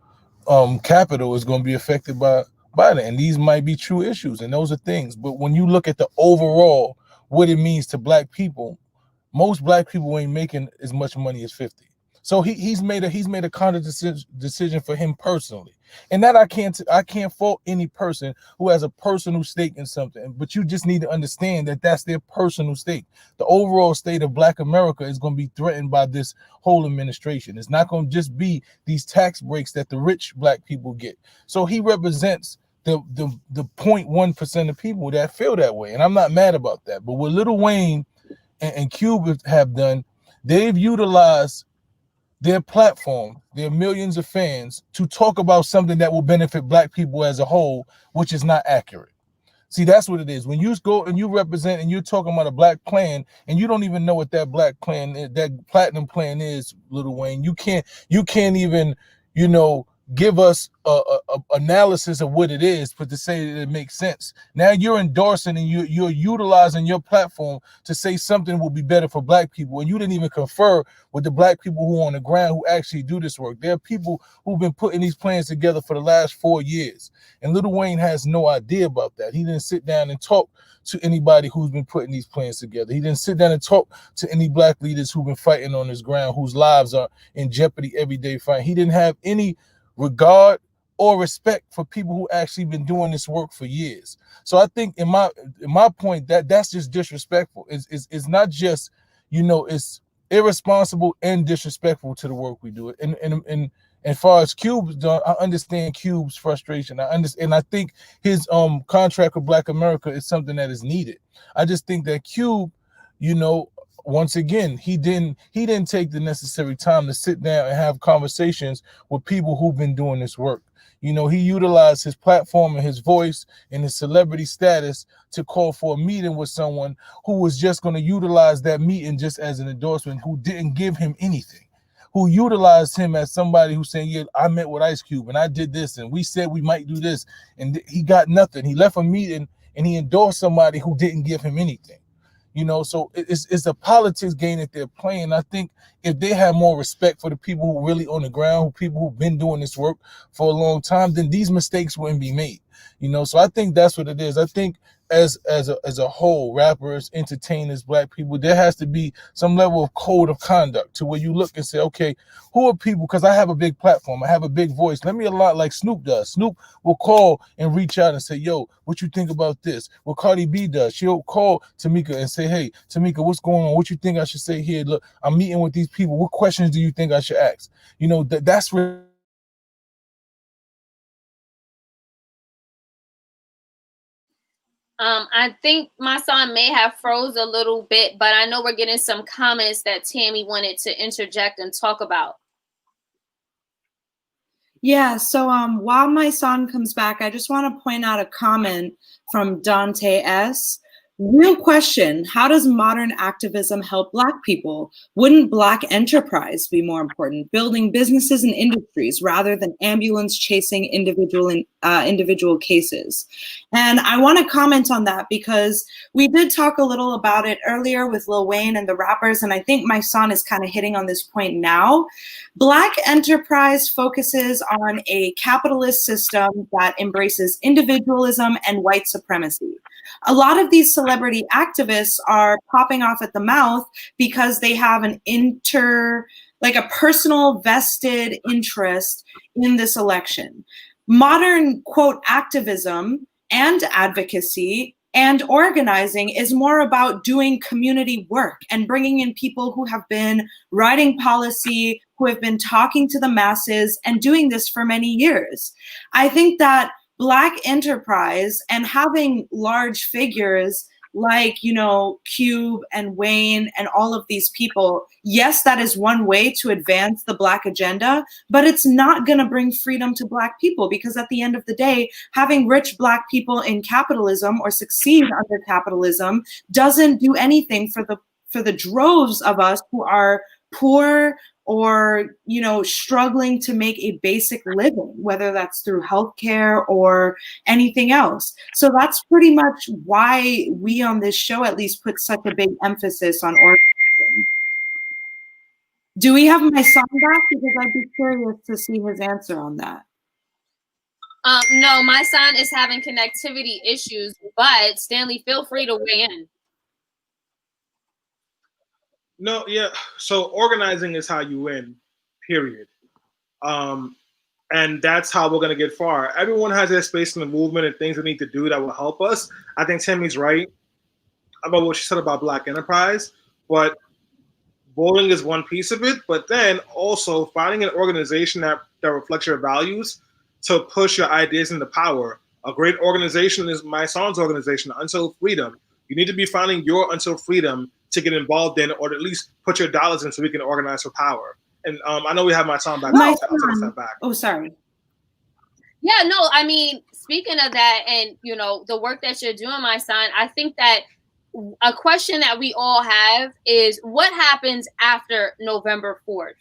capital is going to be affected by that. And these might be true issues, and those are things. But when you look at the overall, what it means to black people, most black people ain't making as much money as 50. So he's made a kind of decision for him personally, and that I can't fault any person who has a personal stake in something. But you just need to understand that that's their personal stake. The overall state of Black America is going to be threatened by this whole administration. It's not going to just be these tax breaks that the rich black people get. So he represents the 0.1% of people that feel that way, and I'm not mad about that. But what Lil Wayne and Cube have done, they've utilized their platform, their millions of fans, to talk about something that will benefit black people as a whole, which is not accurate. See, that's what it is. When you go and you represent and you're talking about a black plan, and you don't even know what that black plan is, that platinum plan is, Lil Wayne, you can't even, give us a analysis of what it is, but to say that it makes sense. Now you're endorsing and you're utilizing your platform to say something will be better for black people, and you didn't even confer with the black people who are on the ground who actually do this work. There are people who've been putting these plans together for the last 4 years, and Lil Wayne has no idea about that. He didn't sit down and talk to anybody who's been putting these plans together. He didn't sit down and talk to any black leaders who've been fighting on this ground, whose lives are in jeopardy every day fighting. He didn't have any regard or respect for people who actually been doing this work for years. So I think in my point, that's just disrespectful. It's not just, it's irresponsible and disrespectful to the work we do. And as far as Cube's done, I understand Cube's frustration. I understand. I think his contract with Black America is something that is needed. I just think that Cube, once again, he didn't take the necessary time to sit down and have conversations with people who've been doing this work. He utilized his platform and his voice and his celebrity status to call for a meeting with someone who was just going to utilize that meeting just as an endorsement, who didn't give him anything, who utilized him as somebody who's saying, yeah, I met with Ice Cube and I did this and we said we might do this, and he got nothing. He left a meeting and he endorsed somebody who didn't give him anything. So it's a politics game that they're playing. I think if they had more respect for the people who really on the ground, people who've been doing this work for a long time, then these mistakes wouldn't be made. So I think that's what it is. I think as a whole, rappers, entertainers, black people, there has to be some level of code of conduct to where you look and say, okay, who are people? Because I have a big platform, I have a big voice. Let me a lot like Snoop does. Snoop will call and reach out and say, yo, what you think about this? What Cardi B does, she'll call Tamika and say, hey, Tamika, what's going on? What you think I should say here? Look, I'm meeting with these people. What questions do you think I should ask? That's where I think my son may have froze a little bit, but I know we're getting some comments that Tammy wanted to interject and talk about. Yeah, so while my son comes back, I just want to point out a comment from Dante S. Real question, how does modern activism help Black people? Wouldn't Black enterprise be more important, building businesses and industries rather than ambulance chasing individual cases? And I want to comment on that because we did talk a little about it earlier with Lil Wayne and the rappers, and I think my son is kind of hitting on this point now. Black enterprise focuses on a capitalist system that embraces individualism and white supremacy. A lot of these celebrity activists are popping off at the mouth because they have a personal vested interest in this election. Modern, quote, activism and advocacy and organizing is more about doing community work and bringing in people who have been writing policy, who have been talking to the masses and doing this for many years. I think that Black enterprise and having large figures like, Cube and Wayne and all of these people, yes, that is one way to advance the Black agenda, but it's not going to bring freedom to Black people, because at the end of the day, having rich Black people in capitalism or succeed under capitalism doesn't do anything for the droves of us who are poor or, struggling to make a basic living, whether that's through healthcare or anything else. So that's pretty much why we on this show at least put such a big emphasis on organizing. Do we have my son back? Because I'd be curious to see his answer on that. No, my son is having connectivity issues, but Stanley, feel free to weigh in. No, yeah. So organizing is how you win, period. And that's how we're going to get far. Everyone has their space in the movement and things they need to do that will help us. I think Tammy's right about what she said about Black enterprise, but voting is one piece of it. But then also finding an organization that reflects your values to push your ideas into power. A great organization is my son's organization, Until Freedom. You need to be finding your Until Freedom to get involved in, or at least put your dollars in so we can organize for power. And I know we have my son back. I'll take a step back. Oh, sorry. Yeah, no, I mean, speaking of that and, the work that you're doing, my son, I think that a question that we all have is what happens after November 4th?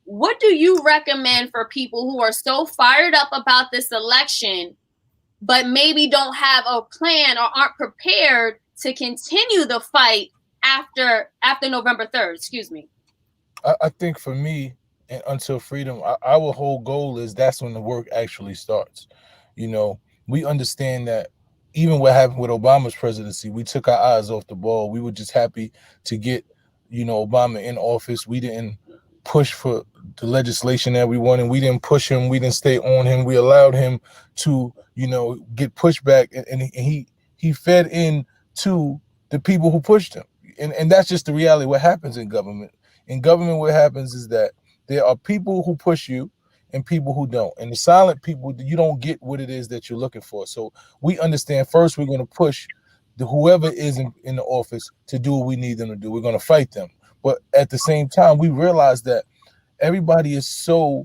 What do you recommend for people who are so fired up about this election, but maybe don't have a plan or aren't prepared to continue the fight after November 3rd, excuse me? I think for me, and Until Freedom, our whole goal is that's when the work actually starts. We understand that even what happened with Obama's presidency, we took our eyes off the ball. We were just happy to get, Obama in office. We didn't push for the legislation that we wanted. We didn't push him. We didn't stay on him. We allowed him to, get pushback, and he fed in to the people who pushed him. And that's just the reality. What happens in government? In government, what happens is that there are people who push you and people who don't. And the silent people, you don't get what it is that you're looking for. So we understand first we're going to push whoever is in the office to do what we need them to do. We're going to fight them. But at the same time, we realize that everybody is so,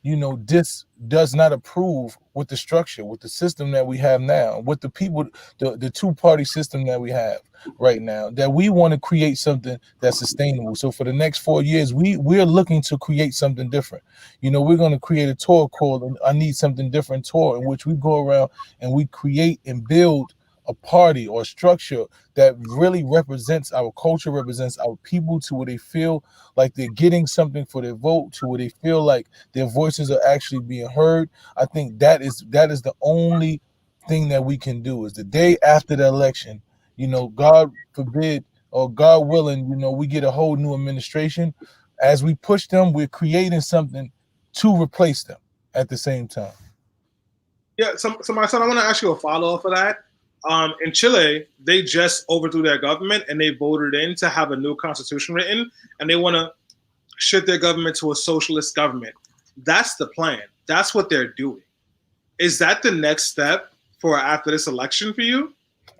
this does not approve with the structure, with the system that we have now, with the people, the two-party system that we have right now, that we want to create something that's sustainable. So for the next 4 years, we're looking to create something different. We're going to create a tour called I Need Something Different tour, in which we go around and we create and build a party or structure that really represents our culture, represents our people, to where they feel like they're getting something for their vote, to where they feel like their voices are actually being heard. I think that is the only thing that we can do. Is the day after the election, God forbid or God willing, we get a whole new administration. As we push them, we're creating something to replace them at the same time. Yeah, so my son, I want to ask you a follow-up for that. In Chile, they just overthrew their government and they voted in to have a new constitution written, and they want to shift their government to a socialist government. That's the plan. That's what they're doing. Is that the next step for after this election for you?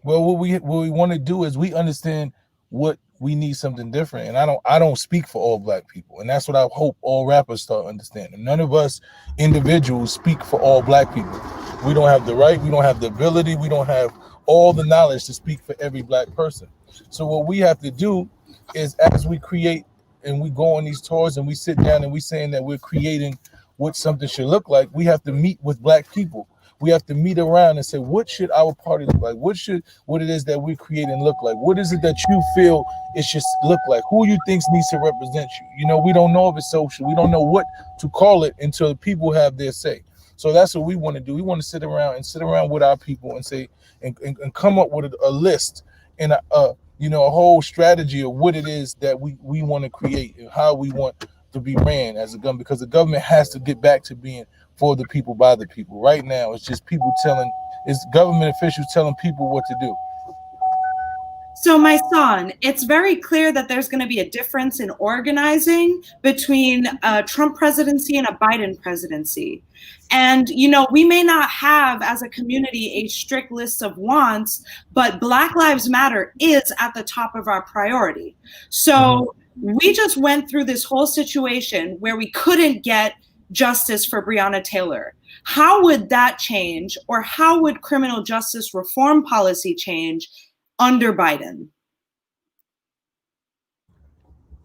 Well, what we want to do is we understand what we need something different, and I don't speak for all Black people, and that's what I hope all rappers start understanding. None of us individuals speak for all Black people. We don't have the right, we don't have the ability, we don't have all the knowledge to speak for every Black person. So what we have to do is, as we create and we go on these tours and we sit down and we saying that we're creating what something should look like, we have to meet with Black people. We have to meet around and say, what should our party look like? What it is that we're creating look like? What is it that you feel it should look like? Who you think needs to represent you? We don't know if it's social. We don't know what to call it until the people have their say. So that's what we want to do. We want to sit around with our people and say, and come up with a list and a whole strategy of what it is that we want to create and how we want to be ran as a government, because the government has to get back to being for the people, by the people. Right now, it's just people it's government officials telling people what to do. So, my son, it's very clear that there's going to be a difference in organizing between a Trump presidency and a Biden presidency. And, we may not have as a community a strict list of wants, but Black Lives Matter is at the top of our priority. So we just went through this whole situation where we couldn't get justice for Breonna Taylor. How would that change, or how would criminal justice reform policy change under Biden?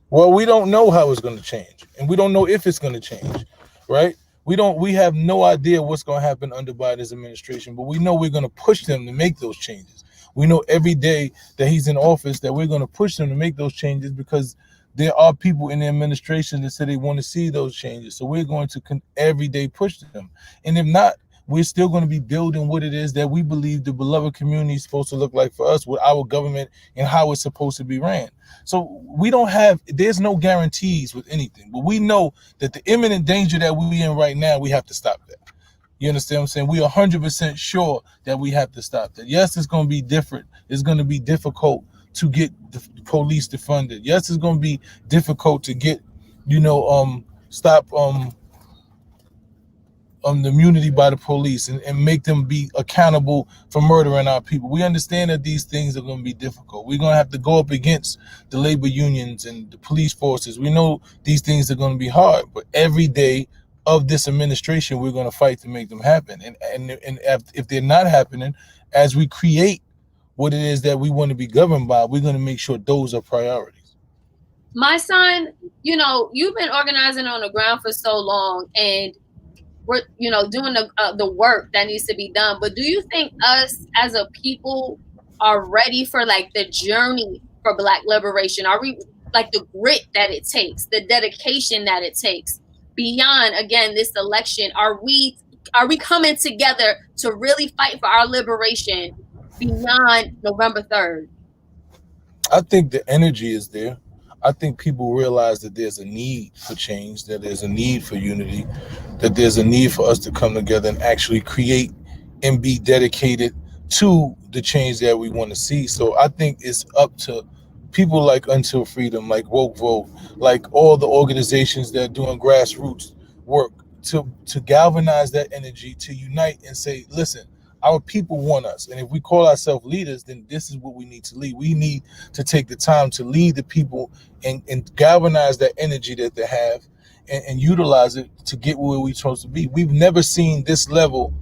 Well, we don't know how it's going to change, and we don't know if it's going to change, right? We have no idea what's going to happen under Biden's administration, but we know we're going to push them to make those changes. We know every day that he's in office that we're going to push them to make those changes, because there are people in the administration that say they want to see those changes. So we're going to every day push them. And if not, we're still going to be building what it is that we believe the beloved community is supposed to look like for us, with our government and how it's supposed to be ran. So there's no guarantees with anything, but we know that the imminent danger that we're in right now, we have to stop that. You understand what I'm saying? We are 100% sure that we have to stop that. Yes, it's going to be different. It's going to be difficult to get the police defunded. Yes, it's going to be difficult to get, stop the immunity by the police and make them be accountable for murdering our people. We understand that these things are going to be difficult. We're going to have to go up against the labor unions and the police forces. We know these things are going to be hard, but every day of this administration, we're going to fight to make them happen. And if they're not happening, as we create what it is that we want to be governed by, we're going to make sure those are priorities. My son, you've been organizing on the ground for so long, and we're, doing the work that needs to be done. But do you think us as a people are ready for like the journey for Black liberation? Are we like the grit that it takes, the dedication that it takes beyond, again, this election? Are we coming together to really fight for our liberation beyond November 3rd? I think the energy is there. I think people realize that there's a need for change, that there's a need for unity, that there's a need for us to come together and actually create and be dedicated to the change that we want to see. So I think it's up to people like Until Freedom, like Woke Vote, like all the organizations that are doing grassroots work to galvanize that energy, to unite and say, listen, our people want us. And if we call ourselves leaders, then this is what we need to lead. We need to take the time to lead the people and galvanize that energy that they have and utilize it to get where we're supposed to be. We've never seen this level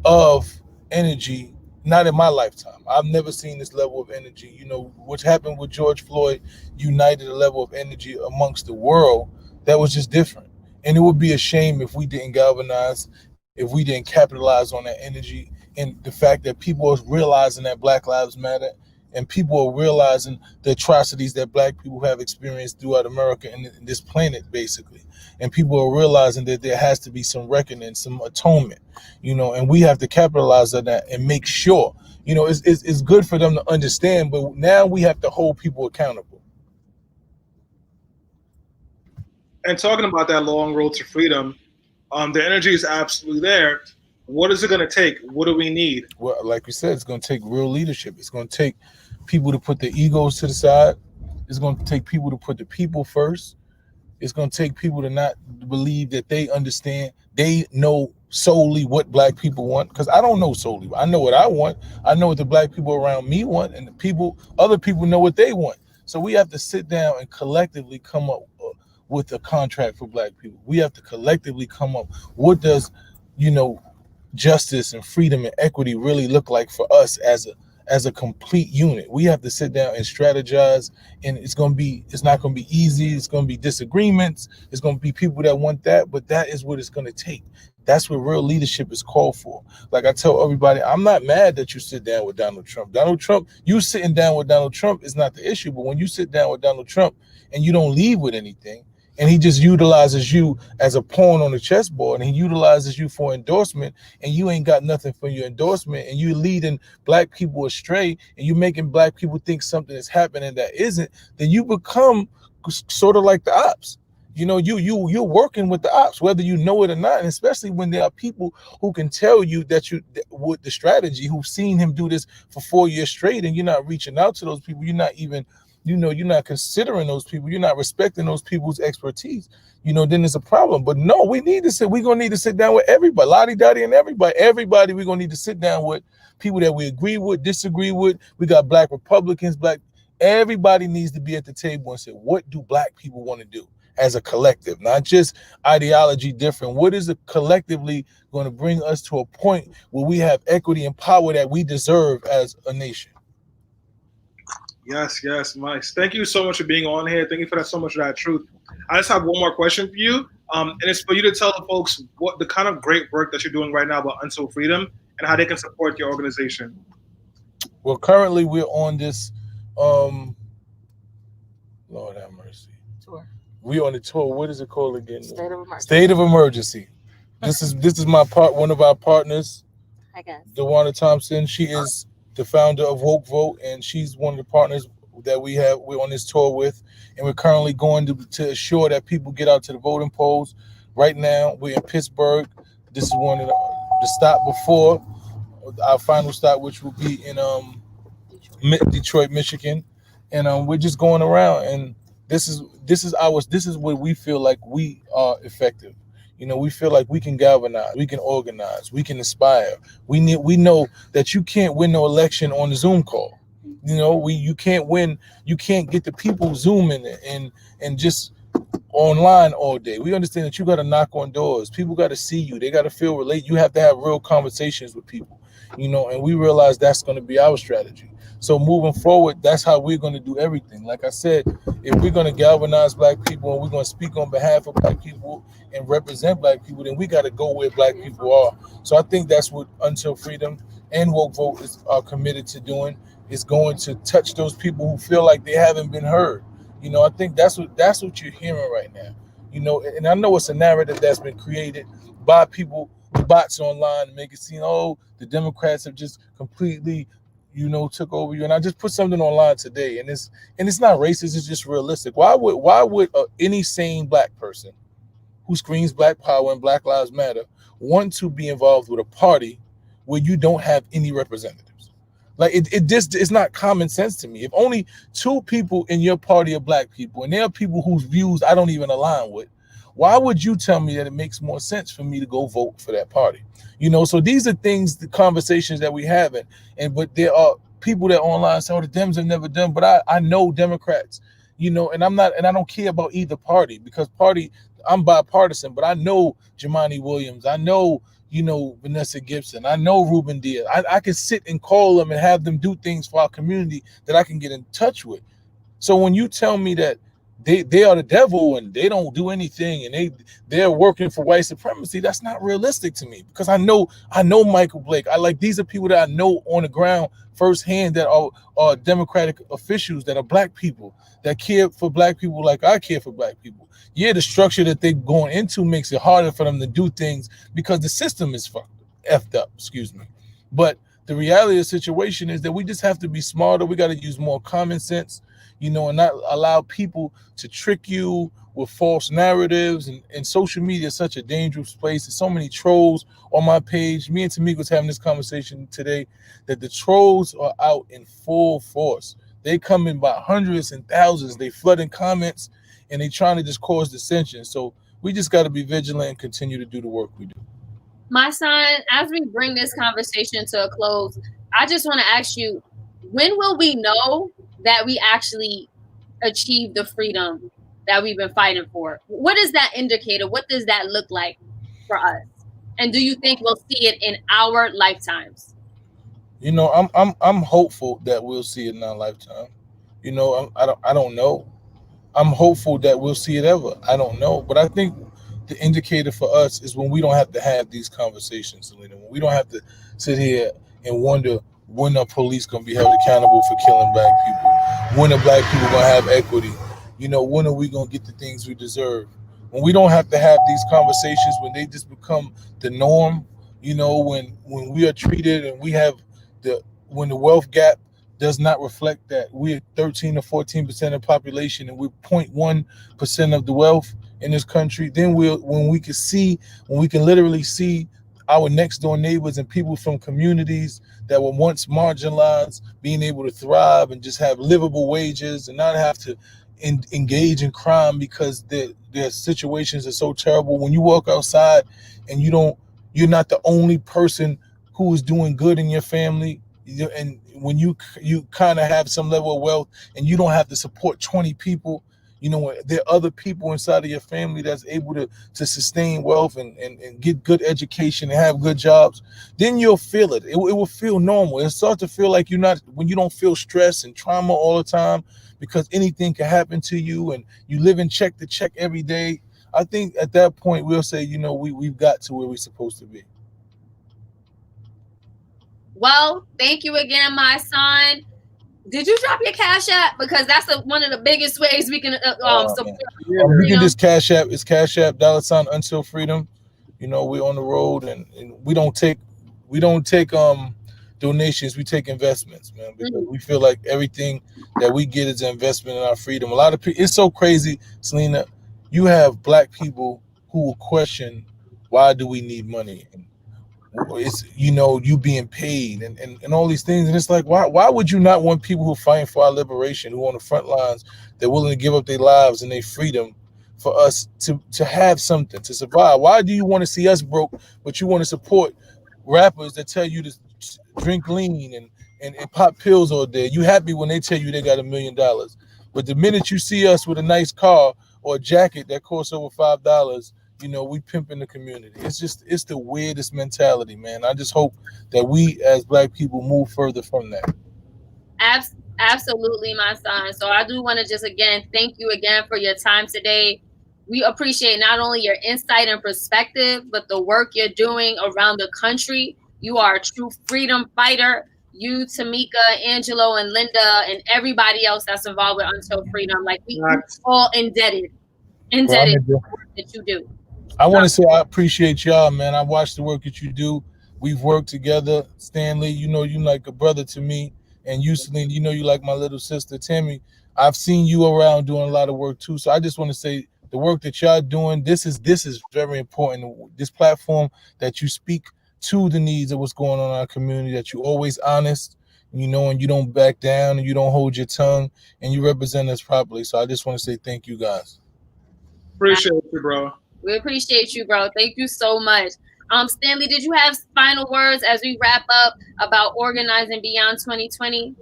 of energy, not in my lifetime. I've never seen this level of energy. What happened with George Floyd united a level of energy amongst the world that was just different. And it would be a shame if we didn't galvanize, if we didn't capitalize on that energy. And the fact that people are realizing that Black Lives Matter, and people are realizing the atrocities that Black people have experienced throughout America and this planet, basically. And people are realizing that there has to be some reckoning, some atonement, and we have to capitalize on that and make sure, it's good for them to understand, but now we have to hold people accountable. And talking about that long road to freedom, the energy is absolutely there. What is it going to take? What do we need? Well, like we said, it's going to take real leadership. It's going to take people to put their egos to the side. It's going to take people to put the people first. It's going to take people to not believe that they understand, they know solely what Black people want. Because I don't know solely. I know what I want. I know what the Black people around me want, and other people know what they want. So we have to sit down and collectively come up with a contract for Black people. We have to collectively come up. What does, justice and freedom and equity really look like for us as a complete unit? We have to sit down and strategize, and it's not going to be easy. It's going to be disagreements. It's going to be people that want that, but that is what it's going to take. That's what real leadership is called for. Like I tell everybody, I'm not mad that you sit down with Donald Trump. You sitting down with Donald Trump is not the issue, but when you sit down with Donald Trump and you don't leave with anything, and he just utilizes you as a pawn on the chessboard, and he utilizes you for endorsement, and you ain't got nothing for your endorsement, and you're leading Black people astray, and you're making Black people think something is happening that isn't, then you become sort of like the ops. you're working with the ops, whether you know it or not, and especially when there are people who can tell you that with the strategy, who've seen him do this for 4 years straight, and you're not reaching out to those people. You're not even, you're not considering those people. You're not respecting those people's expertise. Then it's a problem. But no, we're gonna need to sit down with everybody, Lottie Dottie, and everybody. We're gonna need to sit down with people that we agree with, disagree with. We got Black Republicans, everybody needs to be at the table and say, what do Black people want to do as a collective, not just ideology different? What is it collectively going to bring us to a point where we have equity and power that we deserve as a nation? Yes, Mike. Thank you so much for being on here. Thank you for that so much of that truth. I just have one more question for you, and it's for you to tell the folks what the kind of great work that you're doing right now about Until Freedom and how they can support your organization. Well, currently we're on this, Lord have mercy. Tour. We're on the tour. What is it called again? State of emergency. State of emergency. This is one of our partners, I guess. DeWanda Thompson. She is the founder of Woke Vote, and she's one of the partners that we're on this tour with, and we're currently going to assure that people get out to the voting polls. Right now, we're in Pittsburgh. This is one of the stop before our final stop, which will be in Detroit, Michigan, and we're just going around. And this is where we feel like we are effective. We feel like we can galvanize, we can organize, we can inspire. We know that you can't win no election on the Zoom call. You can't win. You can't get the people Zooming and just online all day. We understand that you got to knock on doors. People got to see you. They got to feel related. You have to have real conversations with people. And we realize that's going to be our strategy. So moving forward, that's how we're going to do everything. Like I said, if we're going to galvanize Black people and we're going to speak on behalf of Black people and represent Black people, then we got to go where Black people are. So I think that's what Until Freedom and Woke Vote are committed to doing, is going to touch those people who feel like they haven't been heard. I think that's what you're hearing right now. And I know it's a narrative that's been created by people, bots online, to make it seem, the Democrats have just completely took over you. And I just put something online today, and it's not racist, it's just realistic. Why would any sane Black person who screams Black power and Black Lives Matter want to be involved with a party where you don't have any representatives? Like, it's not common sense to me. If only 2 people in your party are Black people, and there are people whose views I don't even align with, why would you tell me that it makes more sense for me to go vote for that party? So these are things, the conversations that we having. But there are people that online say, the Dems have never done. But I know Democrats, and I don't care about either party, because I'm bipartisan. But I know Jumaane Williams, I know Vanessa Gibson, I know Ruben Diaz. I can sit and call them and have them do things for our community that I can get in touch with. So when you tell me that they are the devil and they don't do anything and they're working for white supremacy, that's not realistic to me, because I know Michael Blake. These are people that I know on the ground firsthand that are Democratic officials, that are Black people, that care for Black people like I care for Black people. Yeah, the structure that they're going into makes it harder for them to do things because the system is effed up, But the reality of the situation is that we just have to be smarter. We got to use more common sense, and not allow people to trick you with false narratives. And social media is such a dangerous place. There's so many trolls on my page. Me and Tamika was having this conversation today, that the trolls are out in full force. They come in by hundreds and thousands. They flooding comments, and they trying to just cause dissension. So we just got to be vigilant and continue to do the work we do. Mysonne, as we bring this conversation to a close, I just want to ask you, when will we know that we actually achieved the freedom that we've been fighting for? What is that indicator? What does that look like for us? And do you think we'll see it in our lifetimes? I'm hopeful that we'll see it in our lifetime. I don't know. I'm hopeful that we'll see it ever. I don't know. But I think the indicator for us is when we don't have to have these conversations, when we don't have to sit here and wonder when are police going to be held accountable for killing Black people, when are Black people going to have equity, when are we going to get the things we deserve, when we don't have to have these conversations, when they just become the norm, when we are treated and when the wealth gap does not reflect that we're 13 or 14% of the population and we're 0.1% of the wealth, in this country, then when we can literally see our next door neighbors and people from communities that were once marginalized being able to thrive and just have livable wages and not have to engage in crime because their situations are so terrible. When you walk outside and you're not the only person who is doing good in your family, and when you kind of have some level of wealth and you don't have to support 20 people, there are other people inside of your family that's able to sustain wealth and get good education and have good jobs, then you'll feel it. It will feel normal. It'll start to feel like when you don't feel stress and trauma all the time because anything can happen to you and you live in check to check every day. I think at that point we'll say, we've got to where we're supposed to be. Well, thank you again, my son. Did you drop your Cash App? Because that's one of the biggest ways we can support freedom. We can just Cash App. It's Cash App $ Until Freedom. We're on the road and we don't take donations. We take investments, man, because we feel like everything that we get is an investment in our freedom. A lot of people, it's so crazy, Selena. You have Black people who will question, why do we need money? And it's you being paid and all these things, and it's like, why would you not want people who are fighting for our liberation, who are on the front lines, they're willing to give up their lives and their freedom for us to have something to survive? Why do you want to see us broke, but you want to support rappers that tell you to drink lean and pop pills all day? You happy when they tell you they got $1 million, but the minute you see us with a nice car or a jacket that costs over $5, we pimping the community. It's the weirdest mentality, man. I just hope that we as Black people move further from that. Absolutely, my son. So I do want to just again thank you again for your time today. We appreciate not only your insight and perspective, but the work you're doing around the country. You are a true freedom fighter. You, Tamika, Angelo, and Linda, and everybody else that's involved with Until Freedom. Like, we all indebted for the work that you do. I want to say I appreciate y'all, man. I watch the work that you do. We've worked together. Stanley, you like a brother to me. And you, Selena, you like my little sister, Tammy. I've seen you around doing a lot of work too. So I just want to say the work that y'all doing, this is very important. This platform that you speak to the needs of what's going on in our community, that you're always honest, and you don't back down and you don't hold your tongue and you represent us properly. So I just want to say thank you guys. Appreciate you, bro. We appreciate you, bro. Thank you so much. Stanley, did you have final words as we wrap up about organizing beyond 2020?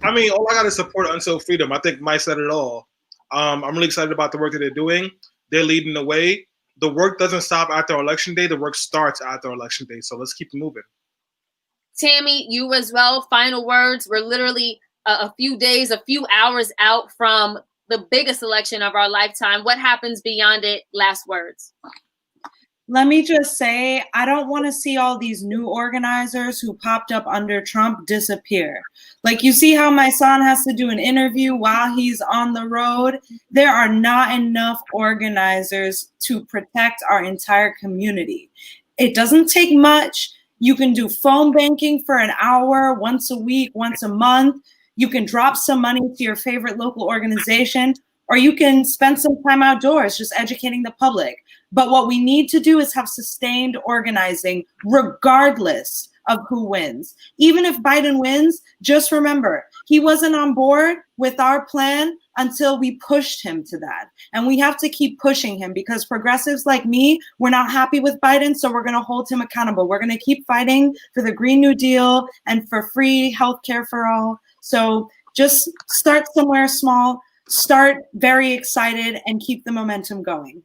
I mean, all I got to support Until Freedom. I think Mike said it all. I'm really excited about the work that they're doing. They're leading the way. The work doesn't stop after Election Day. The work starts after Election Day. So let's keep moving. Tammy, you as well. Final words. We're literally a few hours out from the biggest election of our lifetime. What happens beyond it? Last words. Let me just say, I don't want to see all these new organizers who popped up under Trump disappear. Like, you see how my son has to do an interview while he's on the road? There are not enough organizers to protect our entire community. It doesn't take much. You can do phone banking for an hour, once a week, once a month. You can drop some money to your favorite local organization, or you can spend some time outdoors just educating the public. But what we need to do is have sustained organizing regardless of who wins. Even if Biden wins, just remember, he wasn't on board with our plan until we pushed him to that. And we have to keep pushing him, because progressives like me, we're not happy with Biden, so we're going to hold him accountable. We're going to keep fighting for the Green New Deal and for free healthcare for all. So just start somewhere small, start very excited, and keep the momentum going.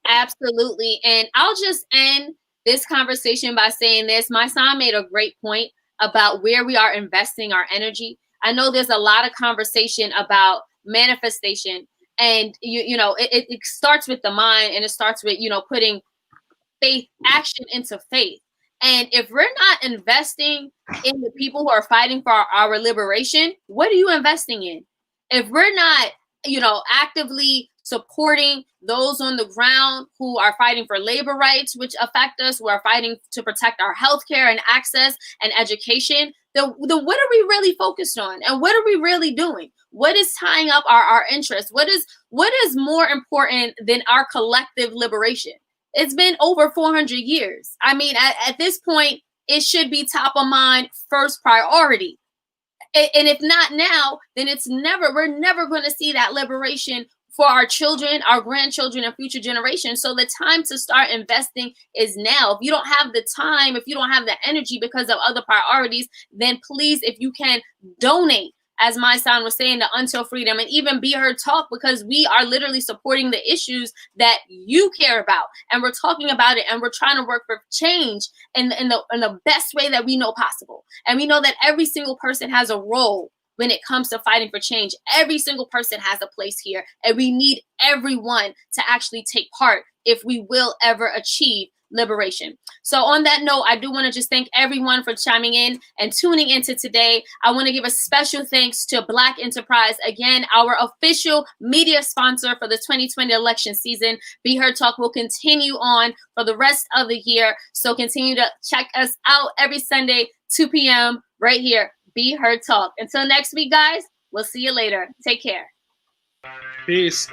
Absolutely. And I'll just end this conversation by saying this. My son made a great point about where we are investing our energy. I know there's a lot of conversation about manifestation, and it starts with the mind, and it starts with putting action into faith. And if we're not investing in the people who are fighting for our liberation, what are you investing in? If we're not actively supporting those on the ground who are fighting for labor rights, which affect us, who are fighting to protect our healthcare and access and education, then what are we really focused on? And what are we really doing? What is tying up our interests? What is more important than our collective liberation? It's been over 400 years. I mean, at this point, it should be top of mind, first priority. And if not now, then we're never going to see that liberation for our children, our grandchildren, and future generations. So the time to start investing is now. If you don't have the time, if you don't have the energy because of other priorities, then please, if you can, donate, as Mysonne was saying, to Until Freedom, and even Be Heard Talk, because we are literally supporting the issues that you care about, and we're talking about it, and we're trying to work for change in the best way that we know possible. And we know that every single person has a role when it comes to fighting for change. Every single person has a place here, and we need everyone to actually take part if we will ever achieve liberation. So on that note, I do want to just thank everyone for chiming in and tuning into today. I want to give a special thanks to Black Enterprise, again, our official media sponsor for the 2020 election season. Be Heard Talk will continue on for the rest of the year. So continue to check us out every Sunday, 2 p.m. right here. Be Heard Talk. Until next week, guys, we'll see you later. Take care. Peace.